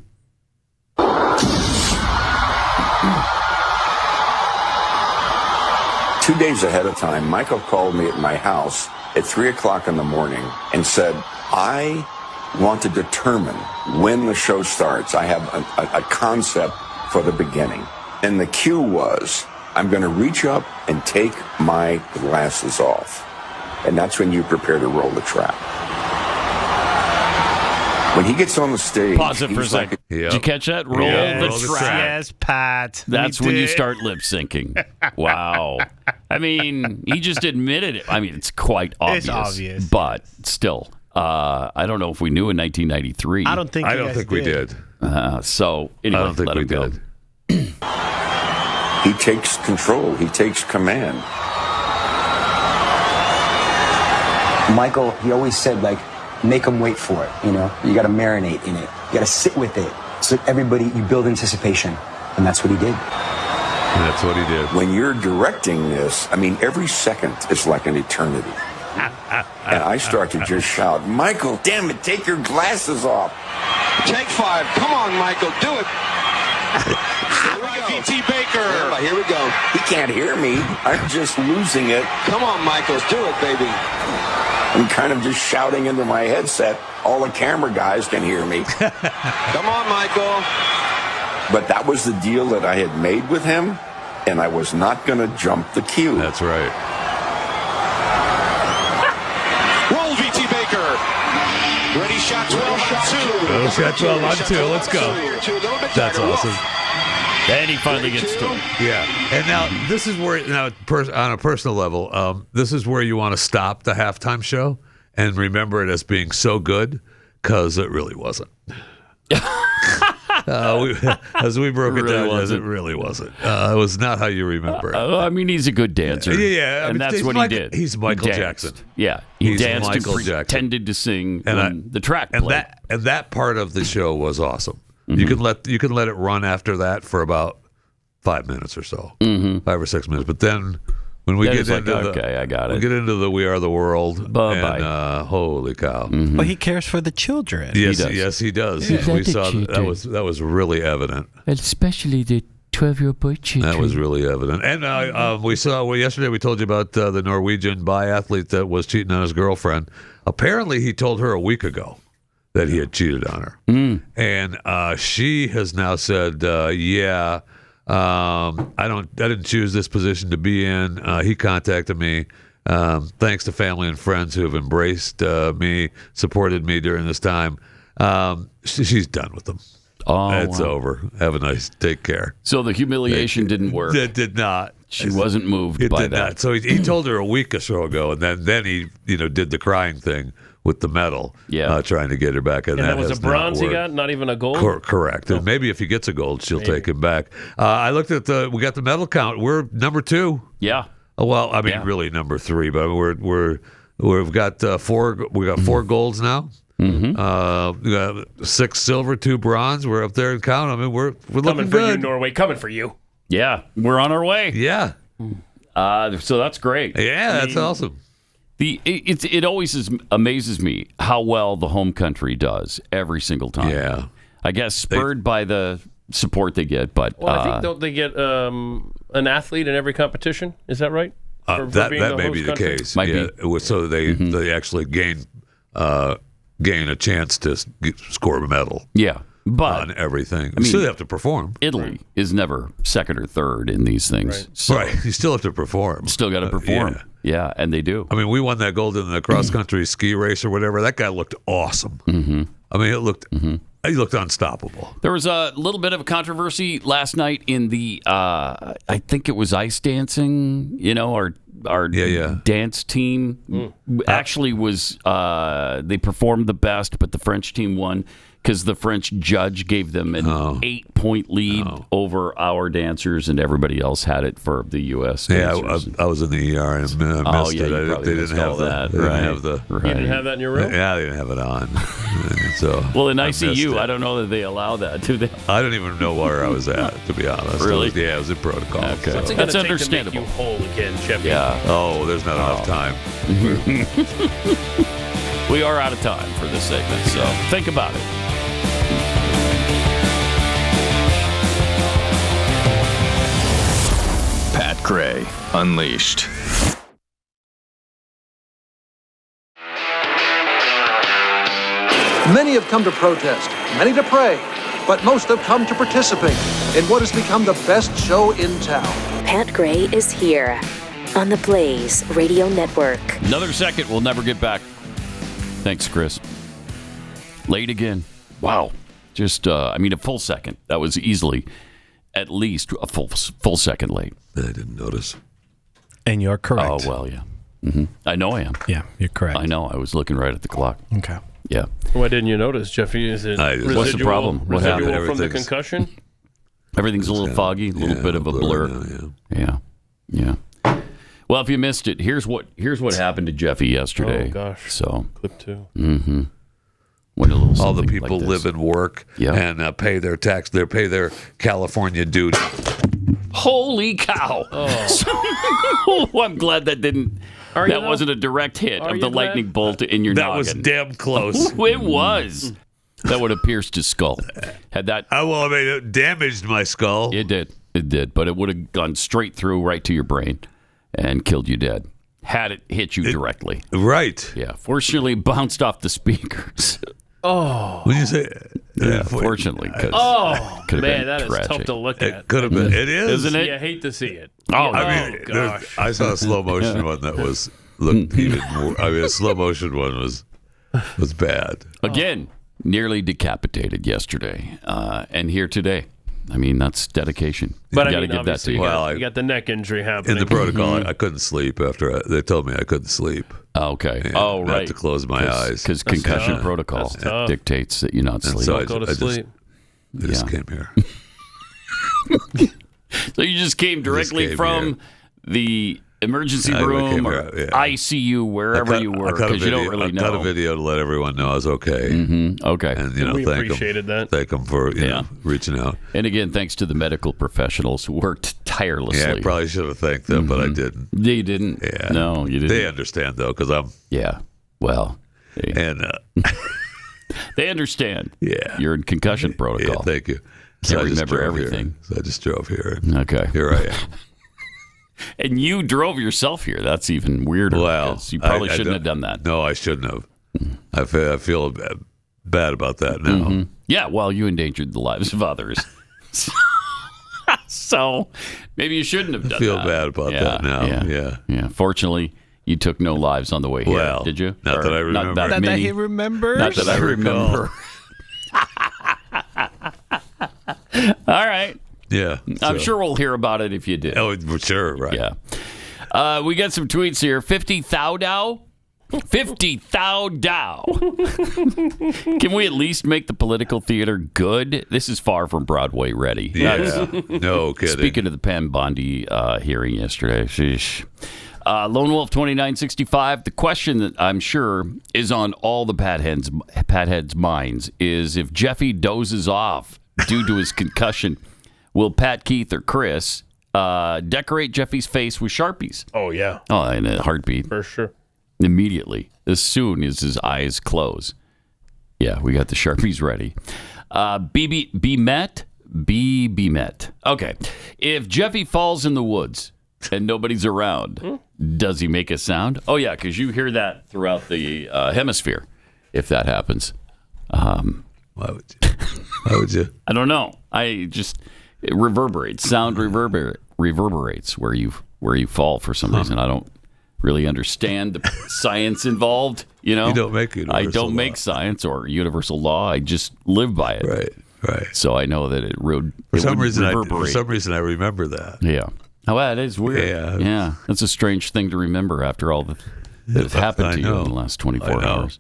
2 days ahead of time, Michael called me at my house at 3 o'clock in the morning and said, I want to determine when the show starts. I have a concept for the beginning. And the cue was, I'm going to reach up and take my glasses off. And that's when you prepare to roll the trap. When he gets on the stage... Pause it for a second. Did you catch that? Roll the trap. Yes, Pat. That's when you start lip syncing. Wow. I mean, he just admitted it. I mean, it's quite obvious. It's obvious. But still, I don't know if we knew in 1993. I don't think we did. So, anyway, I don't think we did. He takes control. He takes command. Michael, he always said, make them wait for it, You got to marinate in it. You got to sit with it. So you build anticipation. And that's what he did. That's what he did. When you're directing this, every second is like an eternity. And I start to just shout, Michael, damn it, take your glasses off. Take 5. Come on, Michael, do it. P.T. Baker. Here we go. He can't hear me. I'm just losing it. Come on, Michael, do it, baby. I'm kind of just shouting into my headset. All the camera guys can hear me. Come on, Michael. But that was the deal that I had made with him, and I was not going to jump the cue. That's right. Roll Ready, shot 12 on 2. Oh, shot 12 on 2. Let's go. That's awesome. And he finally gets to him. Yeah. And now, this is where, on a personal level, this is where you want to stop the halftime show and remember it as being so good, because it really wasn't. As we broke it down, it really wasn't. It was not how you remember it. I mean, he's a good dancer. Yeah. And that's what he did. He's Michael Jackson. Yeah. He danced Michael and pretended to sing when the track and played. that part of the show was awesome. You can let it run after that for about 5 minutes or so, 5 or 6 minutes. But then when we get into I got it. We get into the We Are the World. Bye-bye. And holy cow! But he cares for the children. Yes, he does. Yeah. We saw that was really evident. Especially the 12-year-old boy children. That was really evident. And we saw yesterday. We told you about the Norwegian biathlete that was cheating on his girlfriend. Apparently, he told her a week ago that he had cheated on her, and she has now said, "Yeah, I didn't choose this position to be in. He contacted me. Thanks to family and friends who have embraced me, supported me during this time. She's done with them. It's over. Have a nice. Take care." So the humiliation didn't work. It did not. She wasn't moved by that. Not. So he told her a week or so ago, and then he did the crying thing with the medal, trying to get her back. And that was a bronze he got, not even a gold? Correct. And maybe if he gets a gold, she'll take him back. I looked at we got the medal count. We're number 2. Yeah. Well, I mean, really number 3, but we've got 4. We got 4 golds now. We got 6 silver, 2 bronze. We're up there in count. I mean, we're looking coming for good. you, Norway. Coming for you. Yeah, we're on our way. Yeah. So that's great. Yeah, that's awesome. It always amazes me how well the home country does every single time. Yeah. I guess spurred by the support they get, but I think don't they get an athlete in every competition? Is that right? That may be the case. Might be. So they actually gain a chance to score a medal. Yeah. But on everything, you still have to perform. Italy is never second or third in these things. Right. So you still have to perform. Still got to perform. Yeah, and they do. I mean, we won that gold in the cross country ski race or whatever. That guy looked awesome. Mm-hmm. I mean, he looked unstoppable. There was a little bit of a controversy last night in the I think it was ice dancing. Our dance team actually was they performed the best, but the French team won because the French judge gave them an 8-point lead over our dancers, and everybody else had it for the U.S. dancers. I was in the ER and missed it. They didn't have that. You didn't have that in your room? Yeah, they didn't have it on. So well, in ICU, I don't know that they allow that, do they? I don't even know where I was at, to be honest. Really? It was in protocol. Okay. What's it That's gonna take understandable. to make you whole again, Jeffy? Yeah. Oh, there's not enough time. We are out of time for this segment, so think about it. Pat Gray Unleashed. Many have come to protest, many to pray, but most have come to participate in what has become the best show in town. Pat Gray is here on the Blaze Radio Network. Another second we'll never get back. Thanks, Chris. Late again. Wow. Just, a full second. That was easily at least a full second late. I didn't notice. And you're correct. Oh, well, yeah. Mm-hmm. I know I am. Yeah, you're correct. I know. I was looking right at the clock. Okay. Yeah. Why didn't you notice, Jeffy? Is it what's the problem? What happened? Residual from the concussion? Everything's a little foggy, a little bit of a blur. Now, yeah. Well, if you missed it, here's what happened to Jeffy yesterday. Oh gosh. So clip 2. Mm-hmm. All the people live and work and pay their tax. They pay their California duty. Holy cow! Oh. I'm glad that didn't. That wasn't a direct hit of the lightning bolt in your noggin. That was damn close. It was. That would have pierced his skull. Had that? It damaged my skull. It did. But it would have gone straight through, right to your brain, and killed you dead. Had it hit you directly. Right. Yeah. Fortunately, it bounced off the speakers. Oh. When you say, fortunately, man, that is tough to look at. It could have been. It is, isn't it? Yeah, I hate to see it. Gosh. I saw a slow motion one that looked even more. A slow motion one was was bad. Again, nearly decapitated yesterday, and here today. I mean, that's dedication. But you got to give that to you. You got the neck injury happening. In the protocol, I couldn't sleep after they told me I couldn't sleep. Okay. And right. I had to close my eyes. Because concussion protocol dictates that you not sleep. So go to sleep. I just came here. So you just came directly from the emergency room or ICU, wherever you were, because you don't really know. I cut a video to let everyone know I was okay. Okay. And, we thank appreciated them, that. Thank them for reaching out. And again, thanks to the medical professionals who worked tirelessly. Yeah, I probably should have thanked them, but I didn't. You didn't? Yeah. No, you didn't. They understand, though, because I'm... Yeah. Well... They understand. Yeah. You're in concussion protocol. Yeah, thank you. Can't I remember everything. So I just drove here. Okay. Here I am. And you drove yourself here. That's even weirder. Well, you probably shouldn't have done that. No, I shouldn't have. I feel bad about that now. Yeah, well, you endangered the lives of others. So maybe you shouldn't have done that. I feel bad about that now. Yeah. Fortunately, you took no lives on the way here, well, did you? Not that I remember. Not that he remembers. Not that I remember. All right. Yeah. I'm sure we'll hear about it if you did. Oh, sure, right. Yeah. We got some tweets here. 50 thou dow? 50 thou dow. Can we at least make the political theater good? This is far from Broadway ready. Yeah. No kidding. Speaking of the Pam Bondi hearing yesterday. Sheesh. Lone Wolf 2965. The question that I'm sure is on all the Patheads' minds is if Jeffy dozes off due to his concussion, will Pat, Keith, or Chris decorate Jeffy's face with Sharpies? Oh, yeah. Oh, in a heartbeat. For sure. Immediately, as soon as his eyes close. Yeah, we got the Sharpies ready. Be met. Okay. If Jeffy falls in the woods and nobody's around, does he make a sound? Oh, yeah, because you hear that throughout the hemisphere if that happens. Why would you? I don't know. It reverberates. Sound reverberates where you fall for some reason. I don't really understand the science involved. You don't make universal I don't make science or universal law. I just live by it. Right. So I know that it would For some reason, reverberate. I remember that. Yeah. Oh, well, it is weird. Yeah. That's a strange thing to remember after all that has happened to you in the last 24 hours.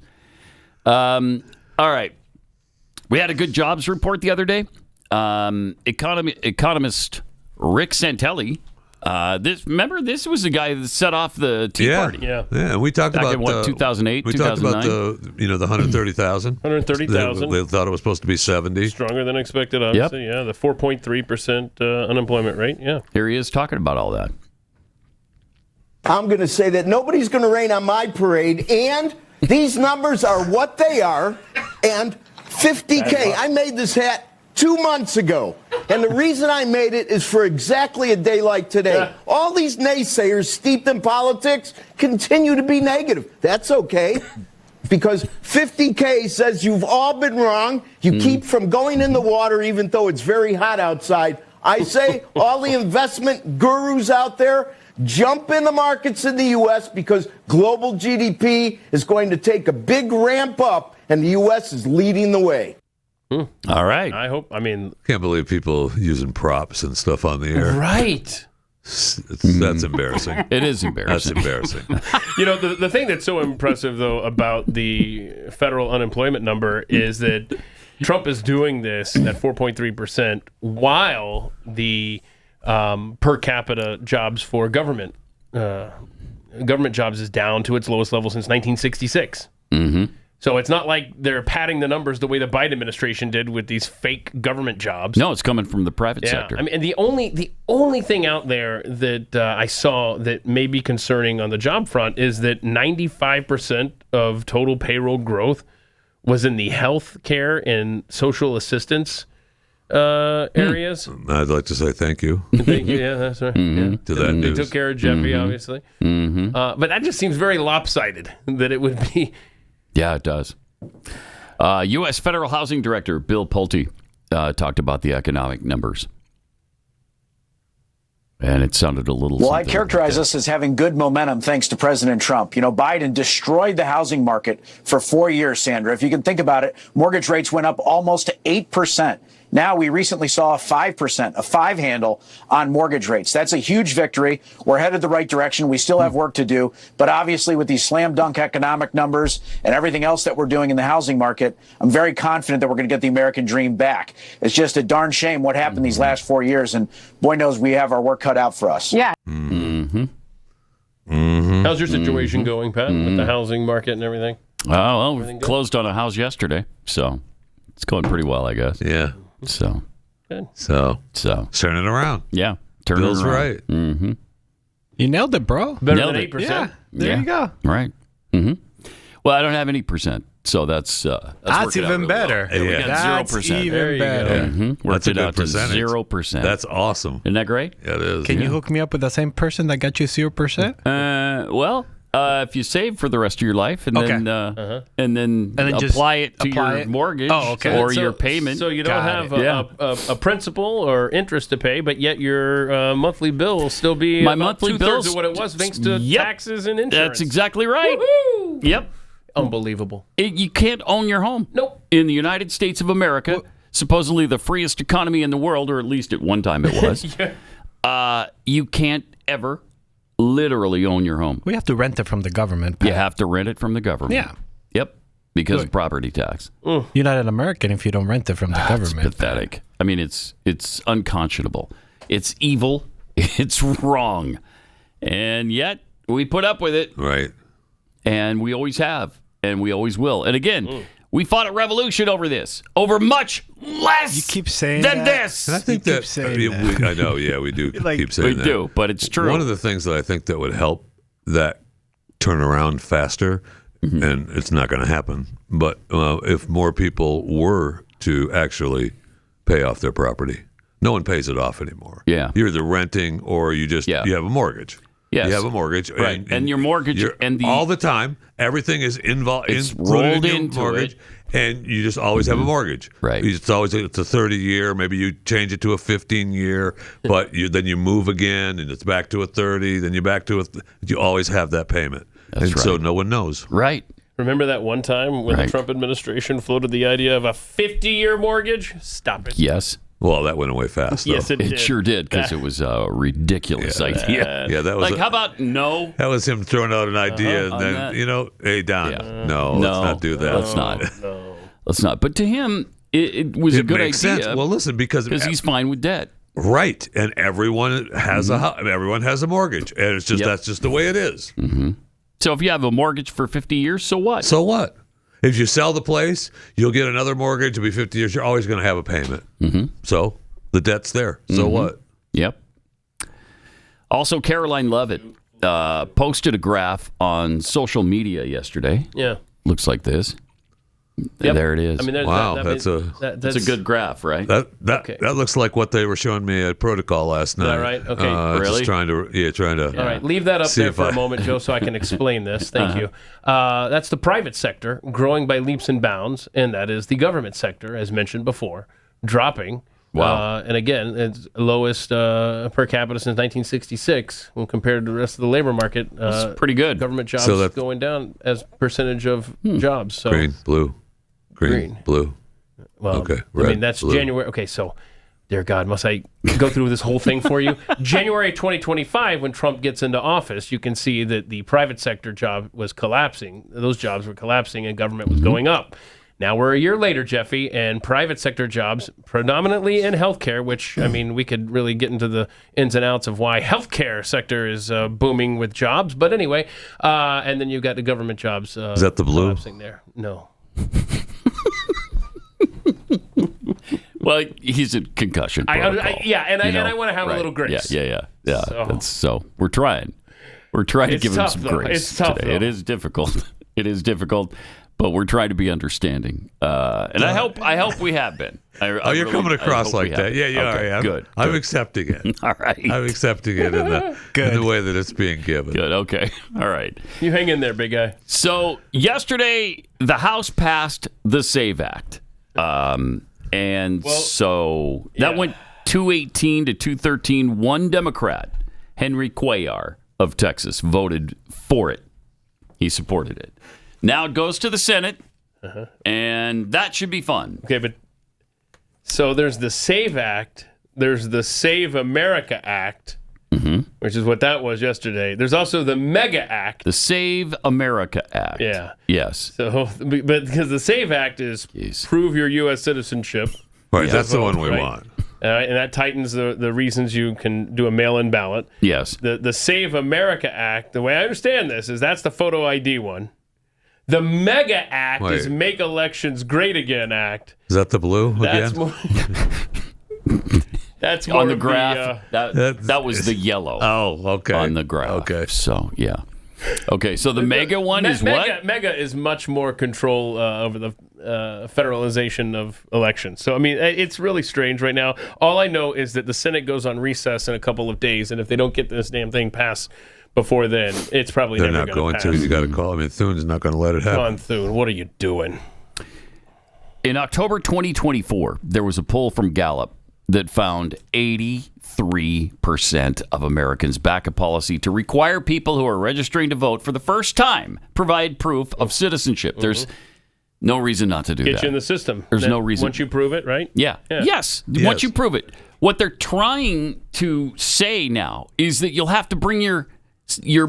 All right. We had a good jobs report the other day. Economist Rick Santelli. This was the guy that set off the Tea Party. Yeah. We talked back about in what, 2008, we 2009? talked about the 130,000. 130,000. They thought it was supposed to be 70. Stronger than expected, obviously. Yeah, the 4.3% unemployment rate. Yeah. Here he is talking about all that. I'm going to say that nobody's going to rain on my parade, and these numbers are what they are, and 50K. I made this hat 2 months ago, and the reason I made it is for exactly a day like today. All these naysayers steeped in politics continue to be negative. That's okay, because 50K says you've all been wrong. You keep from going in the water even though it's very hot outside. I say all the investment gurus out there, jump in the markets in the U.S. because global GDP is going to take a big ramp up, and the U.S. is leading the way. All right. Can't believe people using props and stuff on the air. Right. That's embarrassing. It is embarrassing. That's embarrassing. The thing that's so impressive, though, about the federal unemployment number is that Trump is doing this at 4.3% while the per capita jobs for government jobs is down to its lowest level since 1966. Mm-hmm. So it's not like they're padding the numbers the way the Biden administration did with these fake government jobs. No, it's coming from the private sector. I mean, and the only thing out there that I saw that may be concerning on the job front is that 95% of total payroll growth was in the health care and social assistance areas. I'd like to say thank you. Thank you. Yeah, that's right. Yeah. To that news. They took care of Jeffy, obviously. But that just seems very lopsided that it would be. Yeah, it does. U.S. Federal Housing Director Bill Pulte talked about the economic numbers. And it sounded a little. Well, I characterize this as having good momentum thanks to President Trump. Biden destroyed the housing market for 4 years, Sandra. If you can think about it, mortgage rates went up almost to 8%. Now we recently saw a 5%, a 5 handle on mortgage rates. That's a huge victory. We're headed the right direction. We still have work to do. But obviously with these slam dunk economic numbers and everything else that we're doing in the housing market, I'm very confident that we're going to get the American dream back. It's just a darn shame what happened these last 4 years. And boy knows we have our work cut out for us. Yeah. Mm-hmm. Mm-hmm. How's your situation going, Pat, with the housing market and everything? Well, we closed on a house yesterday, so it's going pretty well, I guess. Yeah. So turn it around. Yeah, turn Bill's it around. right. Mm-hmm. You nailed it, bro. Better Nailed than it. 8%. Yeah, there you go. Right. Mm-hmm. Well, I don't have any percent, so that's That's working out even really better. well. Yeah, we got That's 0%. even better. Mm-hmm. That's a Worked it good out to percentage. 0%. That's awesome. Isn't that great? Yeah, it is. Can you hook me up with the same person that got you 0%? Well, if you save for the rest of your life and then just apply it to apply your it? mortgage Oh, or your payment. So you don't Got have a principal or interest to pay, but yet your monthly bill will still be My about monthly 2/3 bill's- of what it was thanks to Yep. taxes and insurance. That's exactly right. Woo-hoo! Yep. Unbelievable. You can't own your home. Nope. In the United States of America, supposedly the freest economy in the world, or at least at one time it was, you can't ever literally own your home. We have to rent it from the government. You have to rent it from the government. Yeah. Yep. Because of property tax. You're not an American if you don't rent it from the government. It's pathetic. I mean, it's unconscionable. It's evil. It's wrong. And yet, we put up with it. Right. And we always have. And we always will. And again, we fought a revolution over this. Over much less You keep saying than that. this. And I think You keep saying that. I know, yeah, we do keep saying We that. do, but it's true. One of the things that I think that would help that turn around faster, and it's not going to happen, but if more people were to actually pay off their property, no one pays it off anymore. Yeah. You're either renting or you just you have a mortgage. Yes. You have a mortgage. Right. And your mortgage and all the time, everything is It's included rolled in your into mortgage. it. And you just always have a mortgage. Right. It's a 30-year. Maybe you change it to a 15-year, but then you move again, and it's back to a 30. Then you're back to you always have that payment. So no one knows. Right. Remember that one time when the Trump administration floated the idea of a 50-year mortgage? Stop it. Yes. Well, that went away fast. Though. Yes, it did. It sure did, because it was a ridiculous idea. Yeah, that was how about no? That was him throwing out an idea, and on then that. Hey Don, no, let's not do that. Let's not. Let's not. But to him, it was a good makes idea. sense. Well, listen, because he's fine with debt. Right, and everyone has everyone has a mortgage, and it's just that's just the way it is. Mm-hmm. So if you have a mortgage for 50 years, so what? So what? If you sell the place, you'll get another mortgage. It'll be 50 years. You're always going to have a payment. Mm-hmm. So the debt's there. So what? Yep. Also, Caroline Levitt posted a graph on social media yesterday. Yeah. Looks like this. Yep. There it is. I mean, wow, that's a good graph, right? That looks like what they were showing me at Protocol last night. Is that right? Okay. Really? Just trying to. All right, leave that up there for a moment, Joe, so I can explain this. Thank you. That's the private sector growing by leaps and bounds, and that is the government sector, as mentioned before, dropping. Wow. And again, it's lowest per capita since 1966 when compared to the rest of the labor market. That's pretty good. Government jobs So going down as percentage of jobs. So green, blue, blue. Well, okay. I Red, mean, that's blue. January. Okay, so, dear God, must I go through this whole thing for you? January 2025, when Trump gets into office, you can see that the private sector job was collapsing. Those jobs were collapsing and government was going up. Now we're a year later, Jeffy, and private sector jobs, predominantly in healthcare, which, I mean, we could really get into the ins and outs of why healthcare sector is booming with jobs. But anyway, and then you've got the government jobs. Is that the blue? Collapsing there. No. Well, he's a concussion protocol. I want to have a little grace. Yeah. So we're trying. We're trying to give him some grace It's tough, today. though. It is difficult. It is difficult, but we're trying to be understanding. And I hope we have been. You're coming across like that. Yeah, okay, are. Good. I'm accepting it. All right. I'm accepting it in the way that it's being given. Good. Okay. All right. You hang in there, big guy. So yesterday, the House passed the SAVE Act. So that went 218 to 213, one Democrat, Henry Cuellar of Texas, voted for it. He supported it. Now it goes to the Senate, and that should be fun. Okay, but so there's the SAVE Act, there's the Save America Act, which is what that was yesterday. There's also the MEGA Act. The Save America Act. Yeah. Yes. So, but because the SAVE Act is prove your U.S. citizenship. Right, that's the one we want. And that tightens the reasons you can do a mail-in ballot. Yes. The Save America Act, the way I understand this, is that's the photo ID one. The MEGA Act is Make Elections Great Again Act. Is that the blue That's again? more, that's more on the graph. That was the yellow. Oh, okay. On the graph. Okay. So, yeah. Okay, so the MEGA one is what? MEGA is much more control over the federalization of elections. So, I mean, it's really strange right now. All I know is that the Senate goes on recess in a couple of days, and if they don't get this damn thing passed before then, it's probably They're never not going pass. to. You got to call. I mean, Thune's not going to let it happen. Come on, Thune, what are you doing? In October 2024, there was a poll from Gallup that found 83% of Americans back a policy to require people who are registering to vote for the first time provide proof of citizenship. There's no reason not to do that. Get you in the system. There's Then no reason. Once you prove it, right? Yeah. Yes. Once you prove it. What they're trying to say now is that you'll have to bring your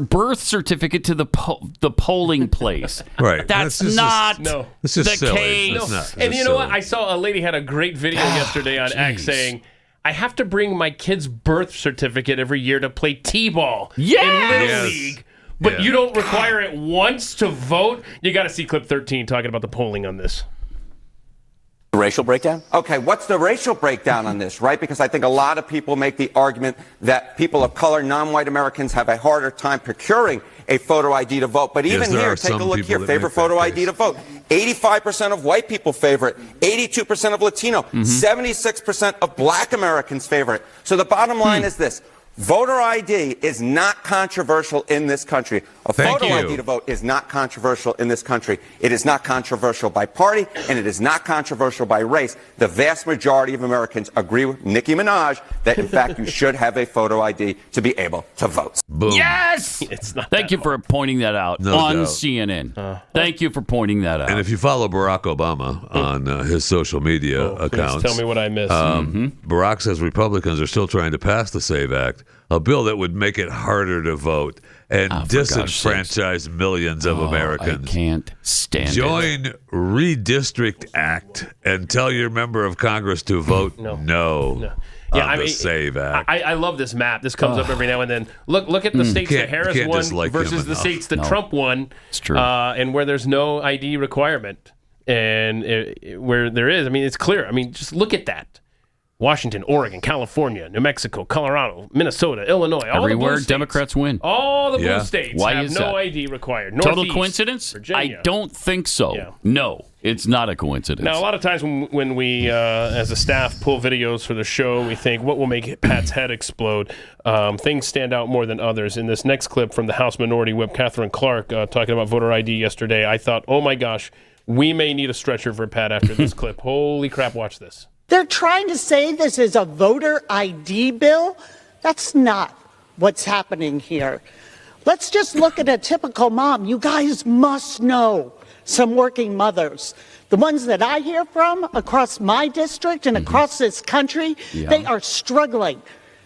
birth certificate to the polling place. Right. That's not no. This is the silly. case. It's not. And It's you know what? silly. I saw a lady had a great video yesterday on X saying, I have to bring my kid's birth certificate every year to play T-ball in Little League. But you don't require it once to vote? You got to see clip 13 talking about the polling on this. Racial breakdown? Okay, what's the racial breakdown on this, right? Because I think a lot of people make the argument that people of color, non-white Americans, have a harder time procuring a photo ID to vote. But even here, take a look here. Favorite photo ID to vote. 85% of white people favor it. 82% of Latino. 76% of black Americans favor it. So the bottom line is this. Voter ID is not controversial in this country. A photo ID to vote is not controversial in this country. It is not controversial by party, and it is not controversial by race. The vast majority of Americans agree with Nicki Minaj that, in fact, you should have a photo ID to be able to vote. Boom. Yes! It's not Thank you for pointing that out No on doubt. CNN. Thank you for pointing that out. And if you follow Barack Obama on his social media accounts, tell me what I missed. Barack says Republicans are still trying to pass the SAVE Act, a bill that would make it harder to vote and disenfranchise millions of Americans. I can't stand it. Join Redistrict Act and tell your member of Congress to vote no. Yeah, on the SAVE Act. I love this map. This comes up every now and then. Look at the states that Harris won versus the states that Trump won. It's true. And where there's no ID requirement. And where there is, I mean, it's clear. I mean, just look at that. Washington, Oregon, California, New Mexico, Colorado, Minnesota, Illinois. All Everywhere the blue states, Democrats win. All the blue states Why have is no that? ID required. Total Northeast, coincidence? Virginia. I don't think so. Yeah. No, it's not a coincidence. Now, a lot of times when we, as a staff, pull videos for the show, we think, what will make Pat's head explode? Things stand out more than others. In this next clip from the House Minority Whip, Katherine Clark, talking about voter ID yesterday, I thought, oh my gosh, we may need a stretcher for Pat after this clip. Holy crap, watch this. They're trying to say this is a voter ID bill. That's not what's happening here. Let's just look at a typical mom. You guys must know some working mothers. The ones that I hear from across my district and across this country, they are struggling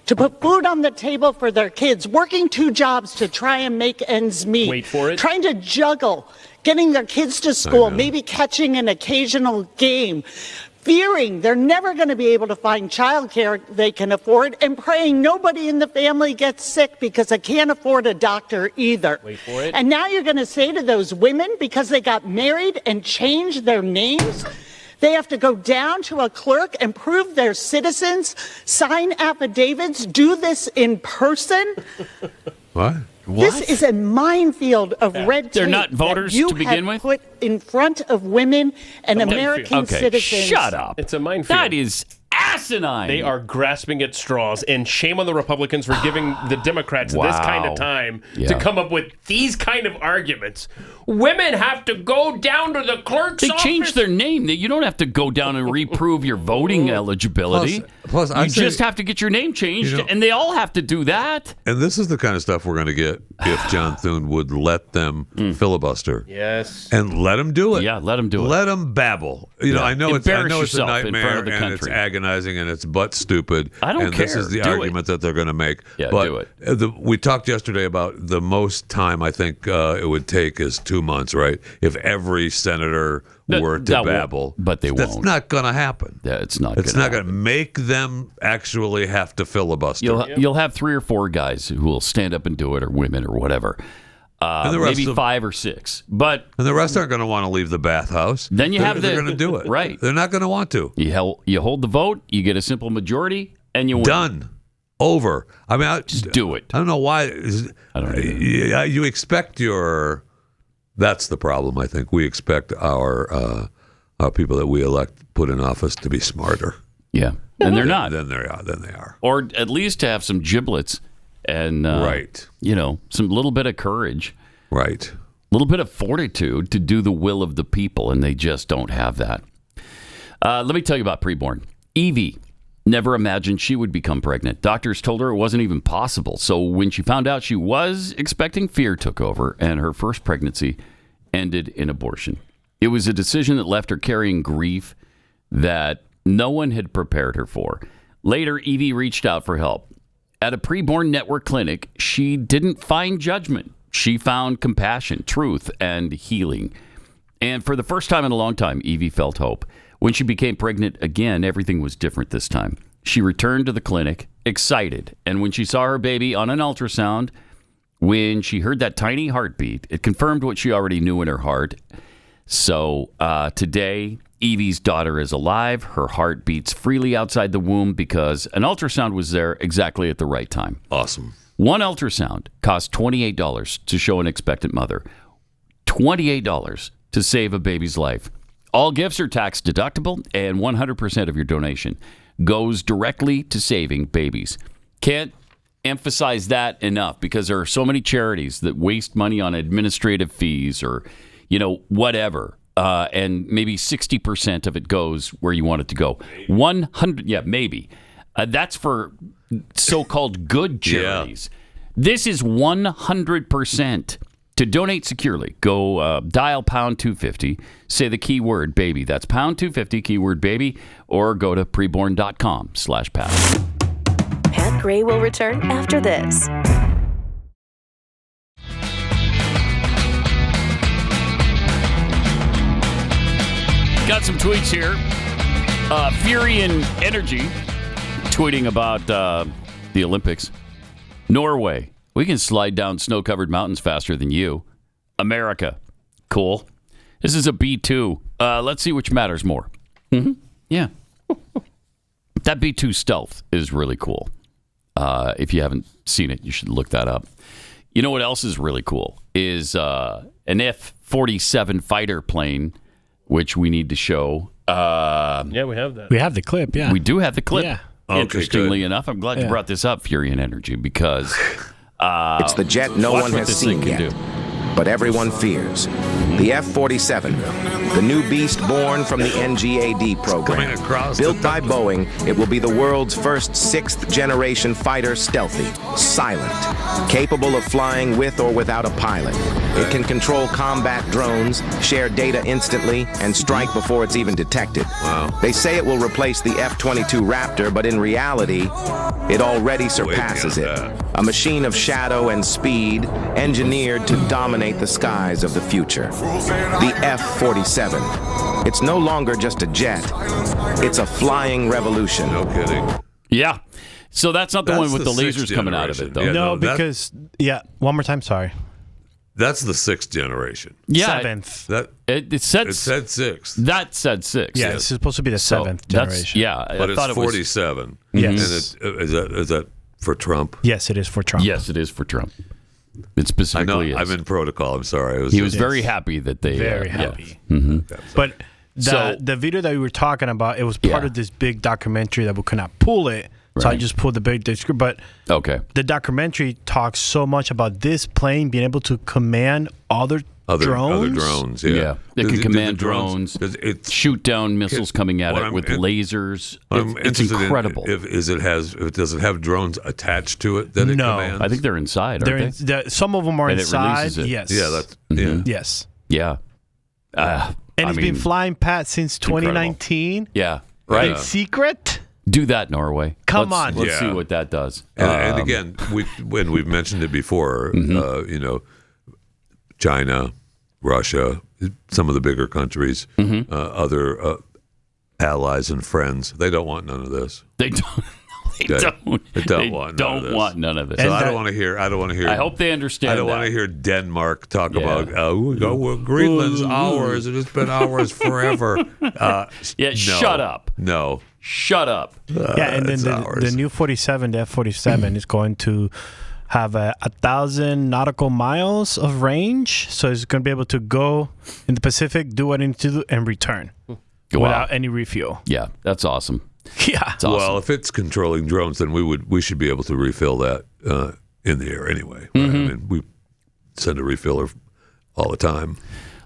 to put food on the table for their kids, working 2 jobs to try and make ends meet. Wait for it. Trying to juggle getting their kids to school, maybe catching an occasional game, fearing they're never going to be able to find childcare they can afford, and praying nobody in the family gets sick because they can't afford a doctor either. Wait for it. And now you're going to say to those women, because they got married and changed their names, they have to go down to a clerk and prove they're citizens, sign affidavits, do this in person? What? This is a minefield of red tape. They're not voters that you to begin have with? put in front of women and American Okay, citizens. shut up. It's a minefield. That is asinine. They are grasping at straws, and shame on the Republicans for giving the Democrats this kind of time to come up with these kind of arguments. Women have to go down to the clerk's office. They changed their name. You don't have to go down and reprove your voting eligibility. Plus, you just have to get your name changed, and they all have to do that. And this is the kind of stuff we're going to get if John Thune would let them filibuster. Yes. And let them do it. Yeah, let them do it. Let them babble. I know it's a nightmare and it's agonizing and it's butt stupid. I don't care. And this is the argument that they're going to make. Yeah, but do it. We talked yesterday about the most time I think it would take is 2 months, right? If every senator were to babble. But they won't. That's not going to happen. Yeah, it's not going to make them actually have to filibuster. You'll have 3 or 4 guys who will stand up and do it, or women, or whatever. Maybe 5 or 6. And the rest aren't going to want to leave the bathhouse. Then they're going to do it. Right. They're not going to want to. You hold the vote, you get a simple majority, and you win. Done. Over. I mean, just do it. I don't know why. I don't know. You expect your... That's the problem, I think. We expect our people that we elect, put in office, to be smarter. Yeah. And they're not. Then they are. Or at least to have some giblets and, right. Some little bit of courage. Right. A little bit of fortitude to do the will of the people, and they just don't have that. Let me tell you about preborn. Evie never imagined she would become pregnant. Doctors told her it wasn't even possible. So when she found out she was expecting, fear took over, and her first pregnancy ended in abortion. It was a decision that left her carrying grief that no one had prepared her for. Later, Evie reached out for help. At a preborn network clinic, she didn't find judgment. She found compassion, truth, and healing. And for the first time in a long time, Evie felt hope. When she became pregnant again, everything was different this time. She returned to the clinic, excited. And when she saw her baby on an ultrasound, when she heard that tiny heartbeat, it confirmed what she already knew in her heart. So today, Evie's daughter is alive. Her heart beats freely outside the womb because an ultrasound was there exactly at the right time. Awesome. One ultrasound costs $28 to show an expectant mother. $28 to save a baby's life. All gifts are tax deductible, and 100% of your donation goes directly to saving babies. Can't emphasize that enough, because there are so many charities that waste money on administrative fees or, whatever. And maybe 60% of it goes where you want it to go. 100, maybe. That's for so-called good charities. Yeah. This is 100%. To donate securely, go dial pound 250, say the keyword baby. That's pound 250, keyword baby, or go to preborn.com/Pat. Pat Gray will return after this. Got some tweets here. Fury and Energy tweeting about the Olympics. Norway. We can slide down snow-covered mountains faster than you. America. Cool. This is a B-2. Let's see which matters more. Mm-hmm. Yeah. That B-2 stealth is really cool. If you haven't seen it, you should look that up. You know what else is really cool? Is an F-47 fighter plane, which we need to show. Yeah, we have that. We have the clip, yeah. We do have the clip. Yeah. Interestingly enough, I'm glad you brought this up, Fury and Energy, because... it's the jet no one has seen yet, but everyone fears. The F-47, the new beast born from the NGAD program. Built by Boeing, it will be the world's first 6th-generation fighter, stealthy, silent, capable of flying with or without a pilot. It can control combat drones, share data instantly, and strike before it's even detected. Wow. They say it will replace the F-22 Raptor, but in reality, it already surpasses it. A machine of shadow and speed, engineered to dominate the skies of the future. The F-47. It's no longer just a jet. It's a flying revolution. No kidding. Yeah. So that's not the one with the lasers coming out of it, though. Yeah, no, because... Yeah, one more time, sorry. That's the 6th generation. Yeah. 7th. It said 6th. That said 6. Yeah, it's supposed to be the 7th generation. But it's 47. Yes. And is that for Trump? Yes, it is for Trump. Yes, it is for Trump. It specifically is. I'm in protocol. I'm sorry. He was very happy that they... Very happy. Yeah. Mm-hmm. But the video that we were talking about, it was part of this big documentary that we could not pull it. So I just pulled the big script. But the documentary talks so much about this plane being able to command other other drones? drones. They can command drones, shoot down missiles coming at it with lasers. It's incredible. Does it have drones attached to it that it commands? I think they're inside, aren't they? Some of them are and inside. It releases it. Yes. Yeah, that's Yes. Yeah. And it's been flying, Pat, since 2019. Yeah. Right. In secret. Do that, Norway. Come on. Let's see what that does. And again, when we've mentioned it before, China, Russia, some of the bigger countries, other allies and friends, they don't want none of this. They don't. They don't want none of this. So I don't want to hear. I hope they understand. I don't want to hear Denmark talk about Greenland's ours. It has been ours forever. Shut up. No. Shut up. And then the new 47, the F-47, is going to have 1,000 nautical miles of range. So it's going to be able to go in the Pacific, do what it needs to do, and return without any refuel. Yeah, that's awesome. Yeah. Awesome. Well, if it's controlling drones, then we should be able to refill that in the air anyway. Right? I mean, we send a refiller all the time.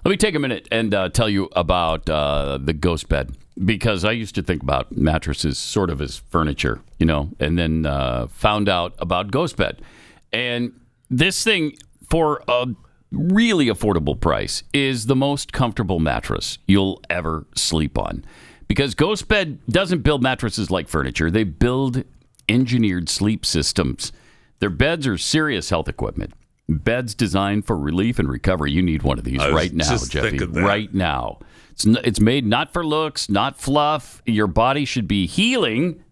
Let me take a minute and tell you about the ghost bed, because I used to think about mattresses sort of as furniture, and then found out about ghost bed. And this thing, for a really affordable price, is the most comfortable mattress you'll ever sleep on. Because Ghost Bed doesn't build mattresses like furniture. They build engineered sleep systems. Their beds are serious health equipment. Beds designed for relief and recovery. You need one of these right now, Jeffy. Right now. It's made not for looks, not fluff. Your body should be healing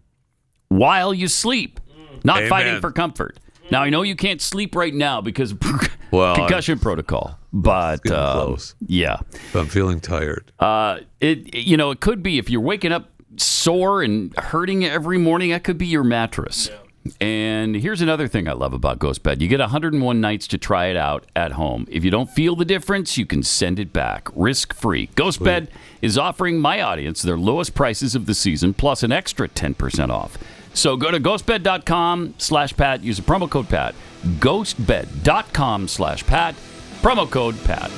while you sleep, not fighting for comfort. Now, I know you can't sleep right now because of concussion protocol, but close. Yeah. I'm feeling tired. It could be if you're waking up sore and hurting every morning, that could be your mattress. Yeah. And here's another thing I love about Ghost Bed. You get 101 nights to try it out at home. If you don't feel the difference, you can send it back risk-free. Ghost Bed is offering my audience their lowest prices of the season plus an extra 10% off. So go to ghostbed.com/Pat. Use the promo code Pat. Ghostbed.com/Pat. Promo code Pat.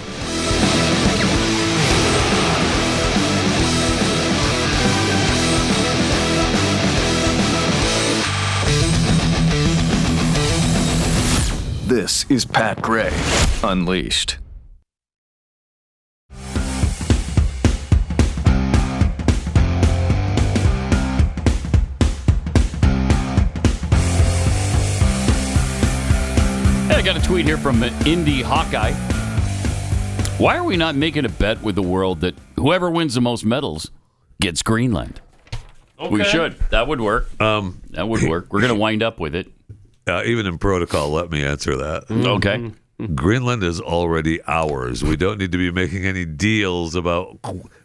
This is Pat Gray Unleashed. I got a tweet here from Indy Hawkeye. Why are we not making a bet with the world that whoever wins the most medals gets Greenland? Okay. We should. That would work. That would work. We're going to wind up with it. Even in protocol, let me answer that. Okay. Greenland is already ours. We don't need to be making any deals about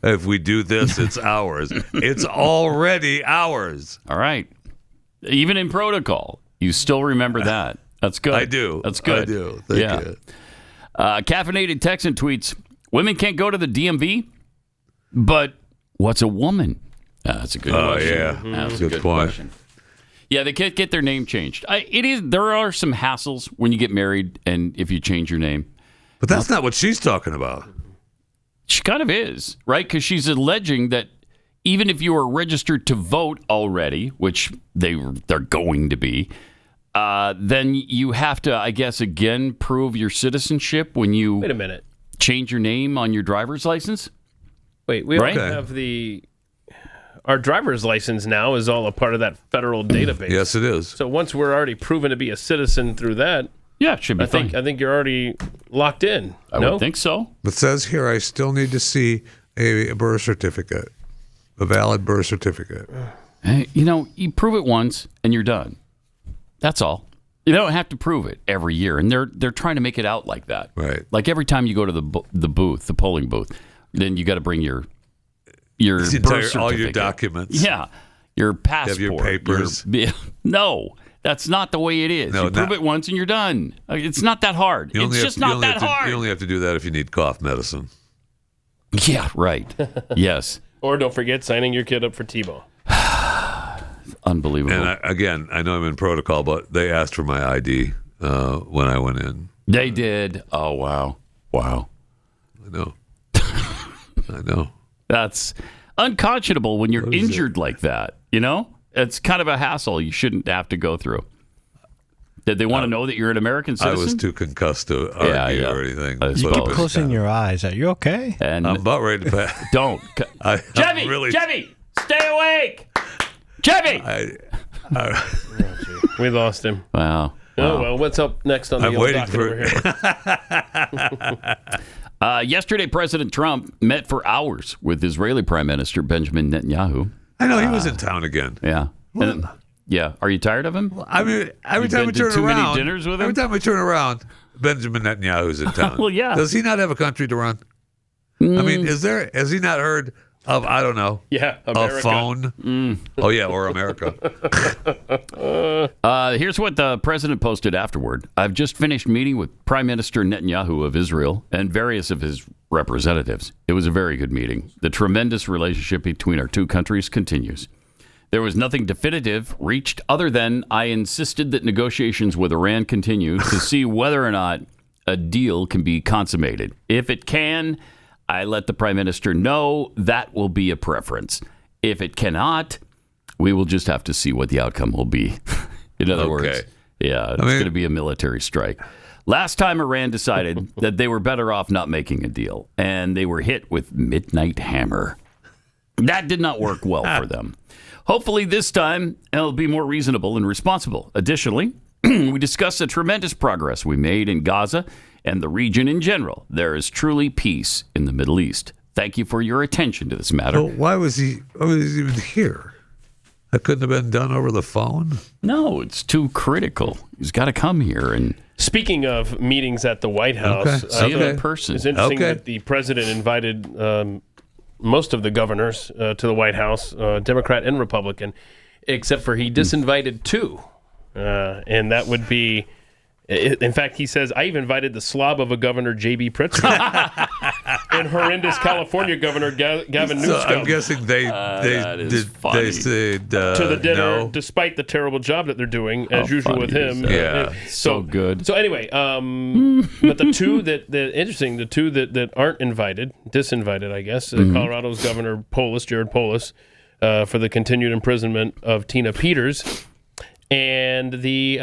if we do this, it's ours. It's already ours. All right. Even in protocol, you still remember that. That's good. I do. That's good. I do. Thank you. Caffeinated Texan tweets, women can't go to the DMV, but what's a woman? That's a good question. Yeah. That's a good question. Yeah, they can't get their name changed. There are some hassles when you get married and if you change your name. But that's not what she's talking about. She kind of is, right? Because she's alleging that even if you are registered to vote already, which they're going to be, then you have to, I guess, again, prove your citizenship when you Wait a minute. Change your name on your driver's license. Wait, we don't have our driver's license now is all a part of that federal database. Yes, it is. So once we're already proven to be a citizen through that, it should be fine. I think you're already locked in. I would think so. It says here I still need to see a birth certificate, a valid birth certificate. You prove it once and you're done. That's all. You don't have to prove it every year, and they're trying to make it out like that. Right. Like every time you go to the booth, the polling booth, then you got to bring your birth certificate, all your documents. Yeah, your passport, have your papers. No, that's not the way it is. No, you prove it once and you're done. It's not that hard. It's just not that hard. You only have to do that if you need cough medicine. Yeah, right. Yes. Or don't forget signing your kid up for T-ball. Unbelievable. And I know I'm in protocol, but they asked for my ID when I went in. They did. Oh, wow. I know. That's unconscionable when you're injured like that. You know, it's kind of a hassle you shouldn't have to go through. Did they want to know that you're an American citizen? I was too concussed to argue or anything. You keep closing your eyes. Are you okay? And I'm about ready to pass. Don't. Jeffy, Jeffy, stay awake. Jeffy. We lost him. Wow. Oh, well, what's up next on the old docket over here? Yesterday, President Trump met for hours with Israeli Prime Minister Benjamin Netanyahu. I know, he was in town again. Yeah. Yeah. Are you tired of him? Well, I mean, every time we turn too around, many dinners with him? every time we turn around, Benjamin Netanyahu's in town. Well, yeah. Does he not have a country to run? I mean, has he not heard of, I don't know, America. a phone? Oh, yeah, or America. Here's what the president posted afterward. I've just finished meeting with Prime Minister Netanyahu of Israel and various of his representatives. It was a very good meeting. The tremendous relationship between our two countries continues. There was nothing definitive reached other than I insisted that negotiations with Iran continue to see whether or not a deal can be consummated. If it can, I let the prime minister know that will be a preference. If it cannot, we will just have to see what the outcome will be. In other words, it's going to be a military strike. Last time Iran decided that they were better off not making a deal, and they were hit with midnight hammer. That did not work well for them. Hopefully this time it'll be more reasonable and responsible. Additionally, we discussed the tremendous progress we made in Gaza and the region in general. There is truly peace in the Middle East. Thank you for your attention to this matter. Well, why was he even here? That couldn't have been done over the phone? No, it's too critical. He's got to come here. And speaking of meetings at the White House, see him in person. It's interesting that the president invited most of the governors to the White House, Democrat and Republican, except for he disinvited two. And that would be, in fact, he says, I even invited the slob of a governor, J.B. Pritzker, and horrendous California governor, Gavin Newsom. I'm guessing they said to the dinner, no. despite the terrible job that they're doing, as usual with him. So good. So anyway, but the two the two that aren't disinvited, I guess, Colorado's Governor Jared Polis, for the continued imprisonment of Tina Peters, and the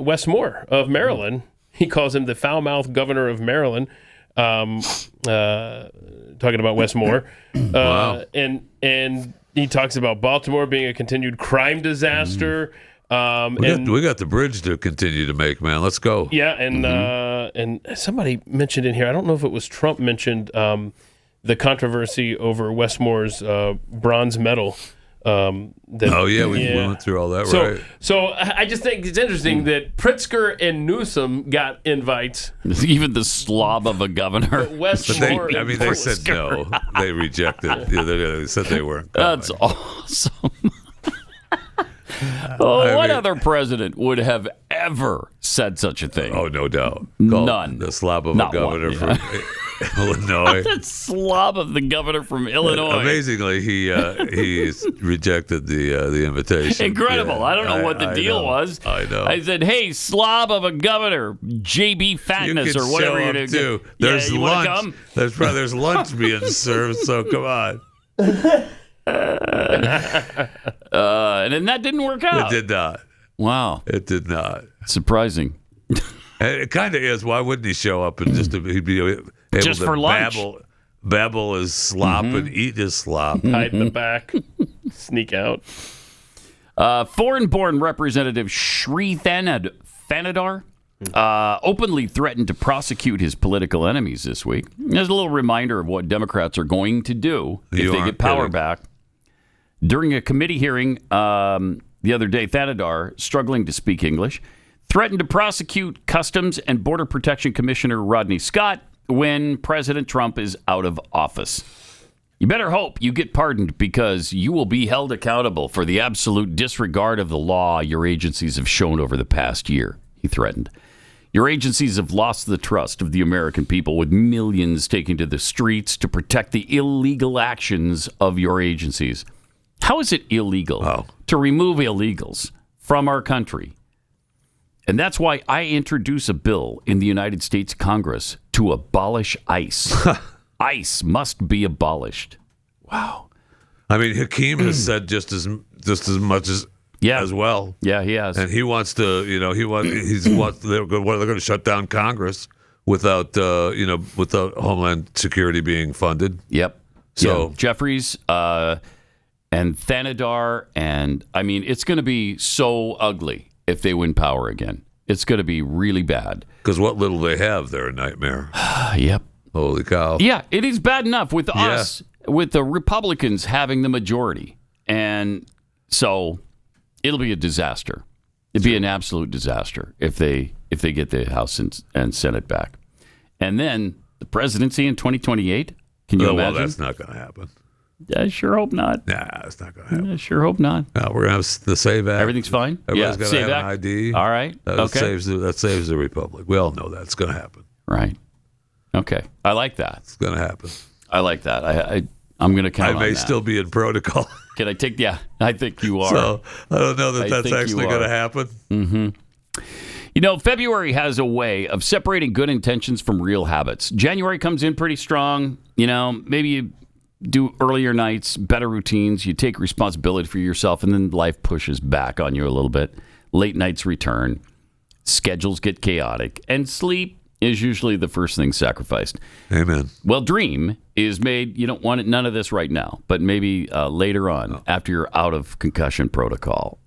Wes Moore of Maryland. He calls him the foul-mouthed governor of Maryland. Talking about Wes Moore. Wow. And he talks about Baltimore being a continued crime disaster. We got the bridge to continue to make, man. Let's go. Yeah, and somebody mentioned in here, I don't know if it was Trump mentioned the controversy over Wes Moore's bronze medal. We went through all that, right? So I just think it's interesting that Pritzker and Newsom got invites. Even the slob of a governor. Moore. They said no. They rejected. They said they weren't coming. That's awesome. What other president would have ever said such a thing? Oh, no doubt. None. The slob of a governor from Illinois. The slob of the governor from Illinois. Amazingly, he rejected the invitation. Incredible. Yeah, I don't know what the deal was. I know. I said, hey, slob of a governor, JB Fatness or whatever you're going to do. There's you lunch. Come? There's lunch being served, so come on. And then that didn't work out. It did not. Wow. It did not. Surprising. And it kind of is. Why wouldn't he show up and he'd be able just to for lunch. babble his slop and eat his slop. Hide in the back. Sneak out. Foreign-born Representative Shri Thanadar openly threatened to prosecute his political enemies this week. There's a little reminder of what Democrats are going to do if they get power back. During a committee hearing the other day, Thanadar, struggling to speak English, threatened to prosecute Customs and Border Protection Commissioner Rodney Scott when President Trump is out of office. You better hope you get pardoned because you will be held accountable for the absolute disregard of the law your agencies have shown over the past year, he threatened. Your agencies have lost the trust of the American people, with millions taking to the streets to protect the illegal actions of your agencies. How is it illegal to remove illegals from our country? And that's why I introduce a bill in the United States Congress to abolish ICE. ICE must be abolished. Wow. I mean, Hakeem has said just as much as well. Yeah, he has. And he wants to, they're going to shut down Congress without Homeland Security being funded. Yep. So Jeffries and Thanadar, and I mean, it's going to be so ugly if they win power again. It's going to be really bad. Because what little they have, they're a nightmare. Yep. Holy cow. Yeah, it is bad enough with us, with the Republicans having the majority. And so it'll be a disaster. It'd be an absolute disaster if they get the House and Senate back. And then the presidency in 2028, can you imagine? Well, that's not going to happen. I sure hope not. Nah, it's not going to happen. I sure hope not. No, we're going to have the SAVE Act. Everything's fine? Everybody's got to have Act. an ID. All right. That saves the Republic. We all know that's going to happen. Right. Okay. I like that. It's going to happen. I like that. I'm going to count on that. I may still be in protocol. Can I take? Yeah, I think you are. So I don't know that's actually going to happen. Mm-hmm. February has a way of separating good intentions from real habits. January comes in pretty strong. Maybe you do earlier nights, better routines. You take responsibility for yourself, and then life pushes back on you a little bit. Late nights return. Schedules get chaotic, and sleep is usually the first thing sacrificed. Amen. Well, dream is made. You don't want it, none of this right now, but maybe later on after you're out of concussion protocol,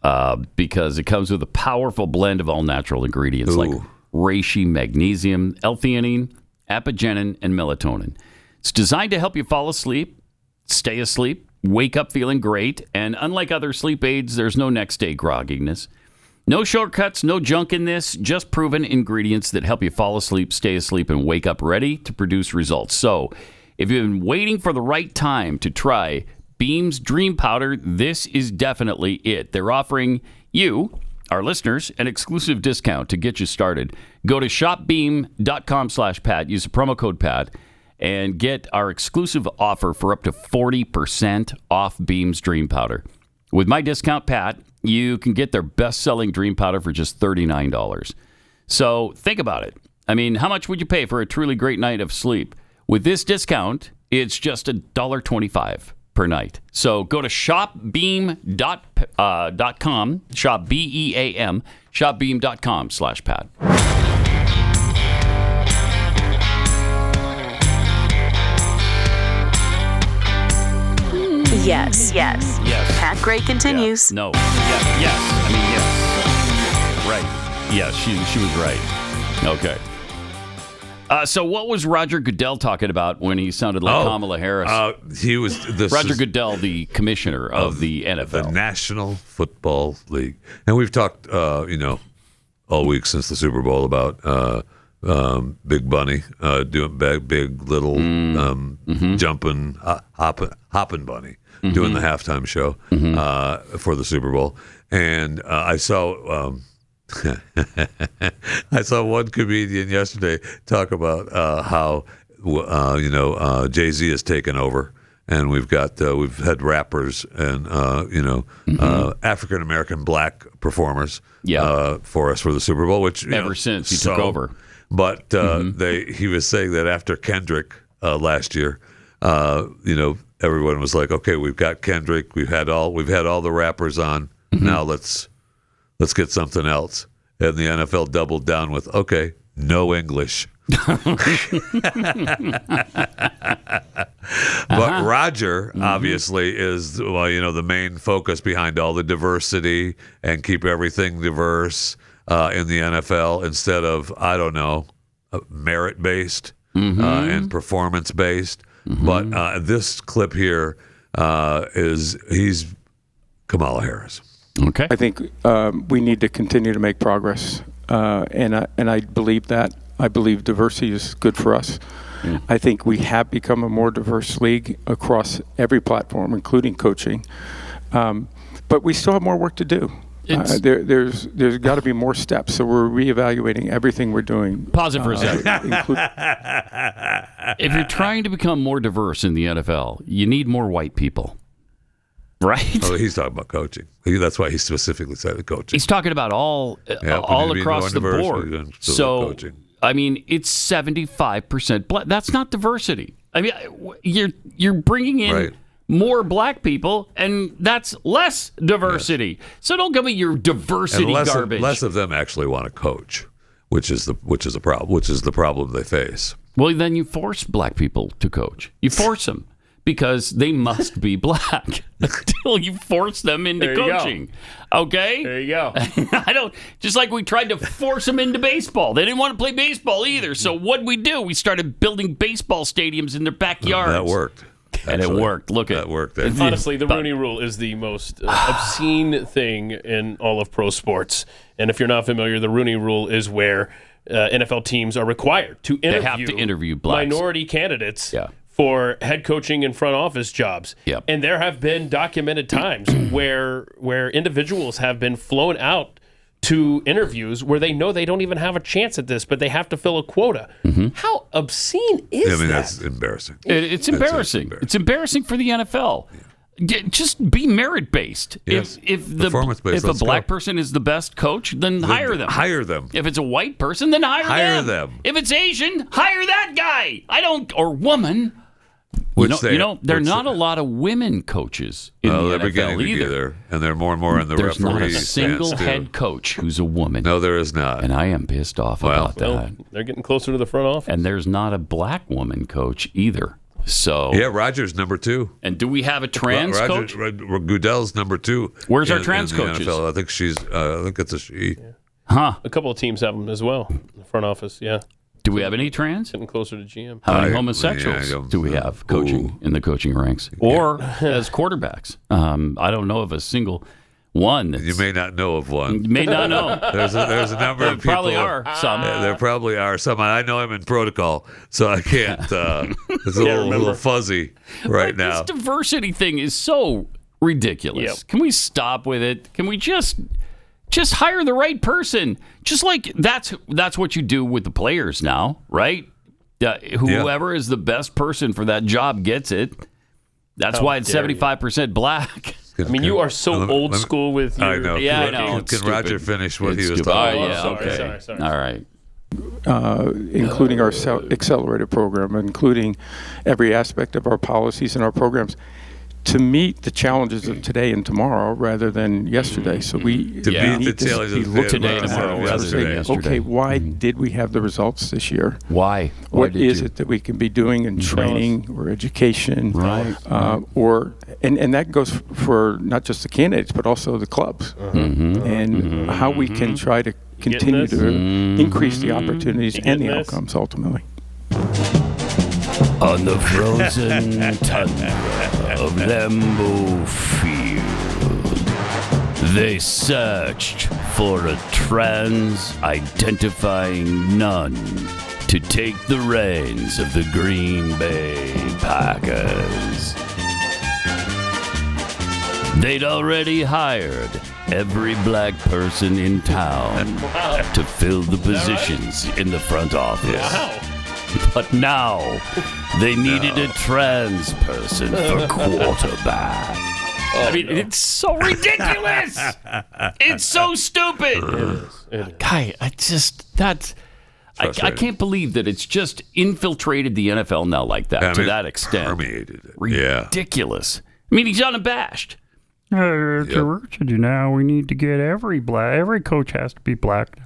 because it comes with a powerful blend of all natural ingredients like reishi, magnesium, L-theanine, apigenin, and melatonin. It's designed to help you fall asleep, stay asleep, wake up feeling great, and unlike other sleep aids, there's no next day grogginess. No shortcuts, no junk in this, just proven ingredients that help you fall asleep, stay asleep, and wake up ready to produce results. So, if you've been waiting for the right time to try Beam's Dream Powder, this is definitely it. They're offering you, our listeners, an exclusive discount to get you started. Go to shopbeam.com/Pat, use the promo code Pat, and get our exclusive offer for up to 40% off Beam's Dream Powder. With my discount, Pat, you can get their best-selling Dream Powder for just $39. So think about it. I mean, how much would you pay for a truly great night of sleep? With this discount, it's just $1.25 per night. So go to shopbeam.com, shop BEAM, shopbeam.com/Pat. Yes. Pat Gray continues. Yeah. No. Yeah. Yes. I mean, yes. Right. Yes, she was right. Okay. So what was Roger Goodell talking about when he sounded like Kamala Harris? He was Roger Goodell, the commissioner of the NFL, the National Football League, and we've talked, all week since the Super Bowl about Big Bunny doing big little jumping, hopping bunny. Doing the halftime show for the Super Bowl, and I saw one comedian yesterday talk about how Jay-Z has taken over, and we've had rappers and African American black performers for us for the Super Bowl, which ever since he took over. But he was saying that after Kendrick last year, everyone was like, okay, we've got Kendrick, we've had all the rappers on. Now let's get something else. And the NFL doubled down with, okay, no English. But Roger obviously is the main focus behind all the diversity and keep everything diverse in the NFL instead of merit based and performance based. But this clip here he's Kamala Harris. Okay. I think we need to continue to make progress, and I believe that. I believe diversity is good for us. I think we have become a more diverse league across every platform, including coaching. But we still have more work to do. There's got to be more steps. So we're reevaluating everything we're doing. Pause it for a second. If you're trying to become more diverse in the NFL, you need more white people. Right? Oh, he's talking about coaching. That's why he specifically said coaching. He's talking about all across the board. So, coaching. I mean, it's 75% black. That's not diversity. I mean, you're bringing in more black people, and that's less diversity. Yes. So don't give me your diversity garbage. Less of them actually want to coach, which is the problem. Which is the problem they face. Well, then you force black people to coach. You force them because they must be black until you force them into coaching. Okay? There you go. Just like we tried to force them into baseball. They didn't want to play baseball either. So what'd we do? We started building baseball stadiums in their backyards. That worked. And it worked. Look at that worked. Honestly, the Rooney Rule is the most obscene thing in all of pro sports. And if you're not familiar, the Rooney Rule is where NFL teams are required to interview blacks. minority candidates for head coaching and front office jobs. Yep. And there have been documented times where individuals have been flown out to interviews where they know they don't even have a chance at this, but they have to fill a quota. Mm-hmm. How obscene is that? I mean, that's embarrassing. It's embarrassing. It's embarrassing for the NFL. Just be merit based. Yes. If a black person is the best coach, then hire them. Hire them. If it's a white person, then hire them. If it's Asian, hire that guy. Or woman. There are not a lot of women coaches in the they're NFL beginning to either. get there, and there are more and more in the There's referee not a single head coach who's a woman. No, there is not. And I am pissed off about that. They're getting closer to the front office. And there's not a black woman coach either. So Roger's number 2. And do we have a trans coach? Goodell's number 2. Where's our trans coaches? NFL. I think it's a she. Huh? A couple of teams have them as well. The front office, yeah. Do we have any trans? Getting closer to GM. How many homosexuals do we have coaching in the coaching ranks or as quarterbacks? I don't know of a single one. You may not know of one. You may not know. There's a number of people. There probably are some. There probably are some. I know I'm in protocol, so I can't. It's a little fuzzy right now. This diversity thing is so ridiculous. Yep. Can we stop with it? Can we just hire the right person? Just like that's what you do with the players now, right? Whoever is the best person for that job gets it. That's why it's 75% black. I mean, you are so old school with your... I know. Yeah, I know. Can Roger finish what he was talking about? Sorry. All right. Including our accelerated program, including every aspect of our policies and our programs to meet the challenges of today and tomorrow rather than yesterday. So we need to be looking today and tomorrow rather than yesterday. Okay, why did we have the results this year? Why? What is it that we can be doing in training or education? Right. And that goes for not just the candidates, but also the clubs. And how we can try to continue to increase the opportunities and the outcomes ultimately. On the frozen tundra of Lambeau Field, they searched for a trans-identifying nun to take the reins of the Green Bay Packers. They'd already hired every black person in town to fill the positions in the front office. Wow. But now they needed a trans person for quarterback. I mean, it's so ridiculous. It's so stupid. It is. Guy, I can't believe that it's just infiltrated the NFL now like that, to that extent. Permeated it. Ridiculous. I mean, he's unabashed. Now we need to get every coach has to be black.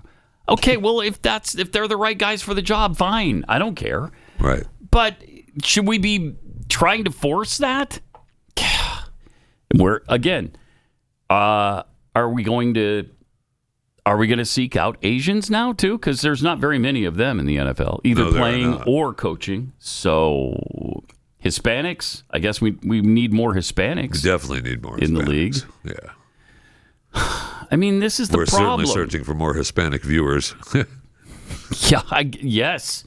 Okay, well, if they're the right guys for the job, fine. I don't care. Right. But should we be trying to force that? Are we going to seek out Asians now too? Because there's not very many of them in the NFL, either playing or coaching. So Hispanics, I guess we need more Hispanics. We definitely need more in Hispanics. The league. Yeah. I mean, this is the problem. We're certainly searching for more Hispanic viewers. Yes.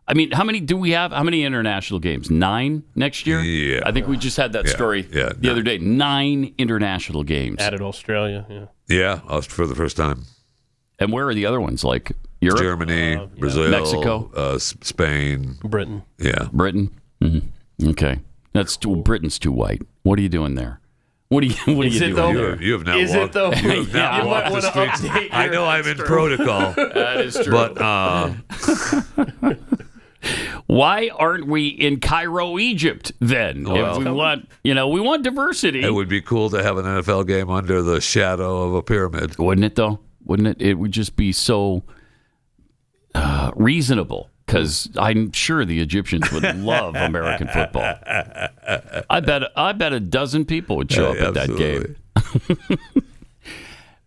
I mean, how many do we have? How many international games? 9 next year? Yeah. I think we just had that story the other day. 9 international games. Added Australia, Yeah, for the first time. And where are the other ones? Like Europe? Germany, Brazil, Mexico, Spain. Britain. Yeah. Britain? Mm-hmm. Okay. Britain's too white. What are you doing there? What are you doing? You have now walked the streets. I know I'm in protocol. That is true. But Why aren't we in Cairo, Egypt? Then, if we want, we want diversity. It would be cool to have an NFL game under the shadow of a pyramid, wouldn't it? Though, wouldn't it? It would just be so reasonable. Because I'm sure the Egyptians would love American football. I bet a dozen people would show up at that game.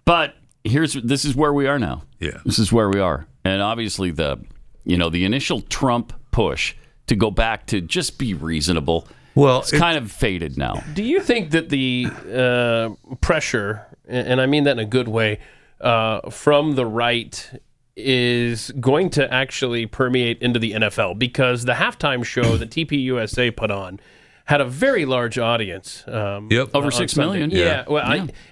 But this is where we are now. Yeah, this is where we are, and obviously the initial Trump push to go back to just be reasonable. Well, it's kind of faded now. Do you think that the pressure, and I mean that in a good way, from the right is going to actually permeate into the NFL? Because the halftime show that TPUSA put on had a very large audience. Over 6 million. Yeah.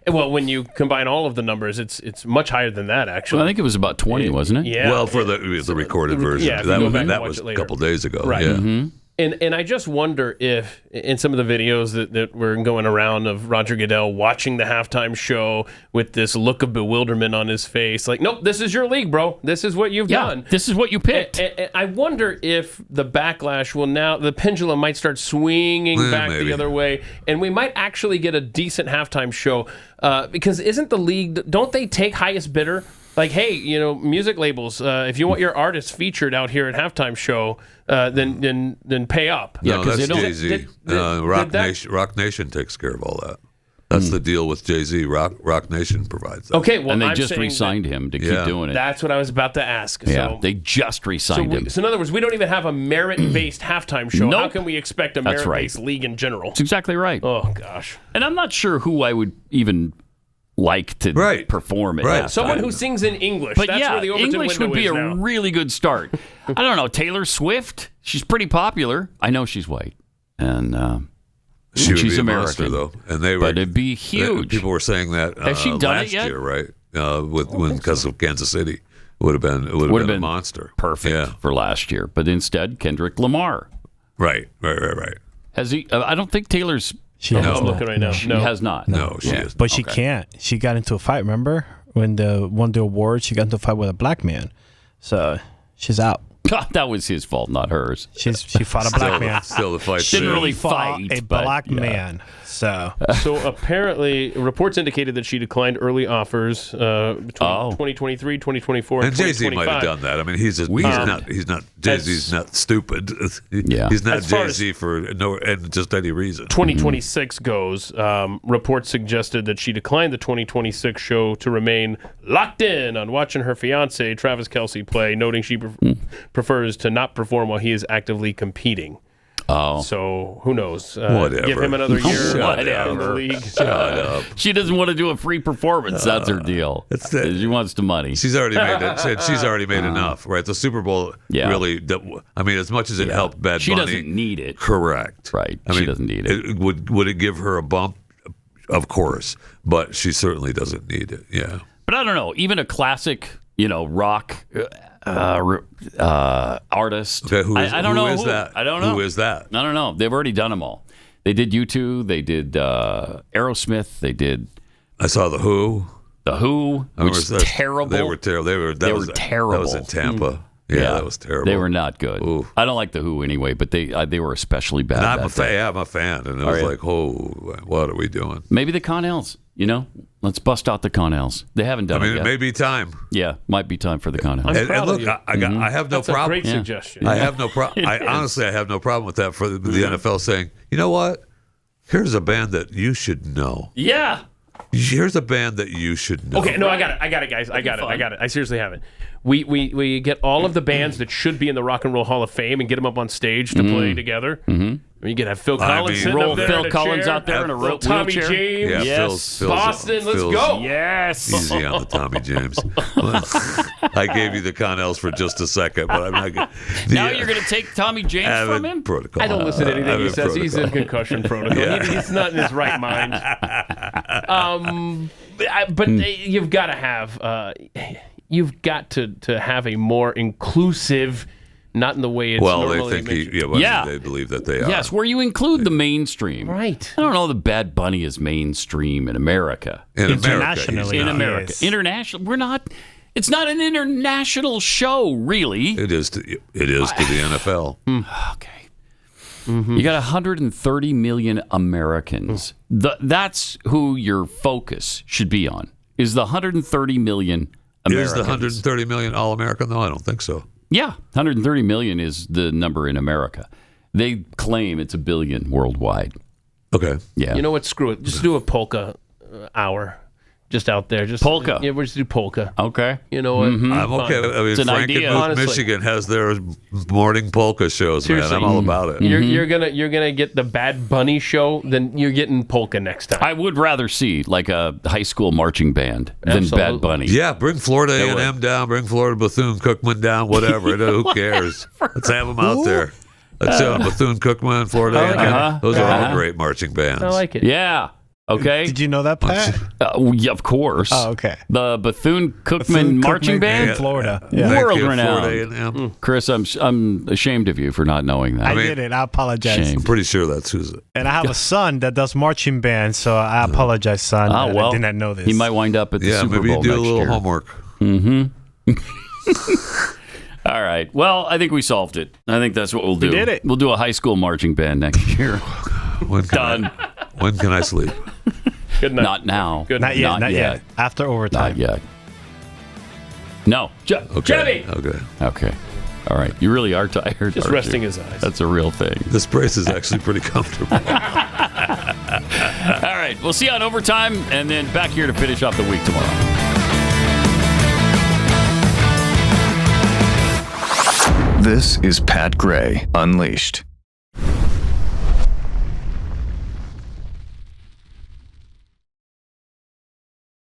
Well, when you combine all of the numbers, it's much higher than that, actually. Well, I think it was about 20, wasn't it? Yeah. Well, for the recorded version. Yeah, that was a couple days ago. Right. Yeah. Mm-hmm. And I just wonder if, in some of the videos that were going around of Roger Goodell watching the halftime show with this look of bewilderment on his face, like, nope, this is your league, bro. This is what you've done. This is what you picked. And I wonder if the backlash will now, the pendulum might start swinging back the other way, and we might actually get a decent halftime show. Because isn't the league, don't they take highest bidder? Like, hey, music labels, if you want your artists featured out here at halftime show, then pay up. Yeah, that's Jay-Z. Rock Nation takes care of all that. That's the deal with Jay-Z. Rock Nation provides that. Okay, well, and they I'm just re-signed him to keep doing it. That's what I was about to ask. Yeah, so, they just re-signed him. So in other words, we don't even have a merit-based halftime show. Nope. How can we expect a merit-based league in general? That's exactly right. Oh, gosh. And I'm not sure who I would even like to perform it. Right. Someone who sings in English. But That's where the Overton English window would be is a now. really good start. I don't know. Taylor Swift, she's pretty popular. I know she's white. And she would she's be a American. monster, though. And they were, but it'd be huge. People were saying that Has she done last it yet? year, right? Because of Kansas City. It would have been a monster. Perfect for last year. But instead, Kendrick Lamar. Right. Has he? I don't think Taylor's... She has I'm looking right now. She No. has not. No, she has. But she can't. She got into a fight, remember? When won the award, she got into a fight with a black man. So she's out. That was his fault, not hers. She fought a black man. Still the fight. She didn't really fight. A black man. So apparently, reports indicated that she declined early offers between 2023, 2024, and And Jay-Z 2025. might have done that. I mean, he's not Jay-Z's not stupid. He's not Jay-Z for and just any reason. 2026 goes. Reports suggested that she declined the 2026 show to remain locked in on watching her fiance Travis Kelce play, noting she prefers to not perform while he is actively competing. Oh. So who knows? Whatever. Give him another year Whatever. in the league. Shut up. She doesn't want to do a free performance. That's her deal. She wants the money. She's already made it. She's already made enough, right? The Super Bowl really. I mean, as much as it helped Bad Bunny, she doesn't need it. Correct. Right. I mean, she doesn't need it. Would it give her a bump? Of course, but she certainly doesn't need it. Yeah. But I don't know. Even a classic, rock artist. Okay, I don't know who is that? I don't know. Who is that? I don't know. They've already done them all. They did U2. They did Aerosmith. They did. I saw the Who. The Who, which is terrible. They were terrible. They were terrible. That was in Tampa. Yeah, that was terrible. They were not good. Ooh. I don't like the Who anyway, but they were especially bad. And I'm a fan, and it was like, oh, what are we doing? Maybe the Connells. Let's bust out the Connells. They haven't done it yet. It may be time. Yeah, might be time for the Connells. And look, I have no That's problem. A great suggestion. I have no problem. Honestly, I have no problem with that for the NFL saying, you know what? Here's a band that you should know. Yeah. Here's a band that you should know. Okay, no, I got it, guys. I got it. I seriously have it. We get all of the bands that should be in the Rock and Roll Hall of Fame and get them up on stage to play together. Mm-hmm. You can have Phil Collins sitting up there Phil in a Collins chair. out there in a wheelchair. Tommy James. Yeah, yes. Phil's Boston, let's go. Yes. Easy on the Tommy James. I gave you the Connells for just a second, but I'm not going to. Now you're going to take Tommy James from him? Protocol. I don't listen to anything he says. Protocol. He's in concussion protocol. Yeah. He's not in his right mind. But you've got to have you've got to have a more inclusive, not in the way it's normally they think they believe that they are. Yes, where you include the mainstream. Right. I don't know the Bad Bunny is mainstream in America. In Internationally. In America. International. We're not. It's not an international show, really. It is to the NFL. Okay. You got 130 million Americans. That's who your focus should be on, is the 130 million Americans. Is the 130 million All-American, though? I don't think so. Yeah, 130 million is the number in America. They claim it's 1 billion worldwide. Okay. Yeah. You know what? Screw it. Just do a polka hour. Just out there. Just polka. Yeah, we'll just do polka. Okay. You know what? Mm-hmm. I'm okay. I mean, it's an idea. Frankenmuth, Michigan has their morning polka shows, Seriously. man. I'm all about it. You're gonna get the Bad Bunny show, then you're getting polka next time. I would rather see like a high school marching band than Bad Bunny. Yeah, bring Florida A&M down, bring Florida Bethune-Cookman down, whatever. Who cares? Let's have them out there. Let's have Bethune-Cookman, Florida A&M. Those are all great marching bands. I like it. Yeah. Okay. Did you know that, Pat? Yeah, of course. Oh, okay. The Bethune-Cookman marching band in Florida. World renowned. Chris, I'm ashamed of you for not knowing that. I did it. I apologize. I'm pretty sure that's who's it. And I have a son that does marching band, so I apologize, son. Oh, well, I did not know this. He might wind up at the Super Bowl maybe do a little year. homework. Mm-hmm. All right. Well, I think we solved it. I think that's what we'll do. We did it. We'll do a high school marching band next year. Done. When can I sleep? Good night. Not now. Good Not yet. Not yet. After overtime. Not yet. No. Jeffy! Okay. All right. You really are tired. Just resting his eyes. That's a real thing. This brace is actually pretty comfortable. All right. We'll see you on overtime and then back here to finish off the week tomorrow. This is Pat Gray Unleashed.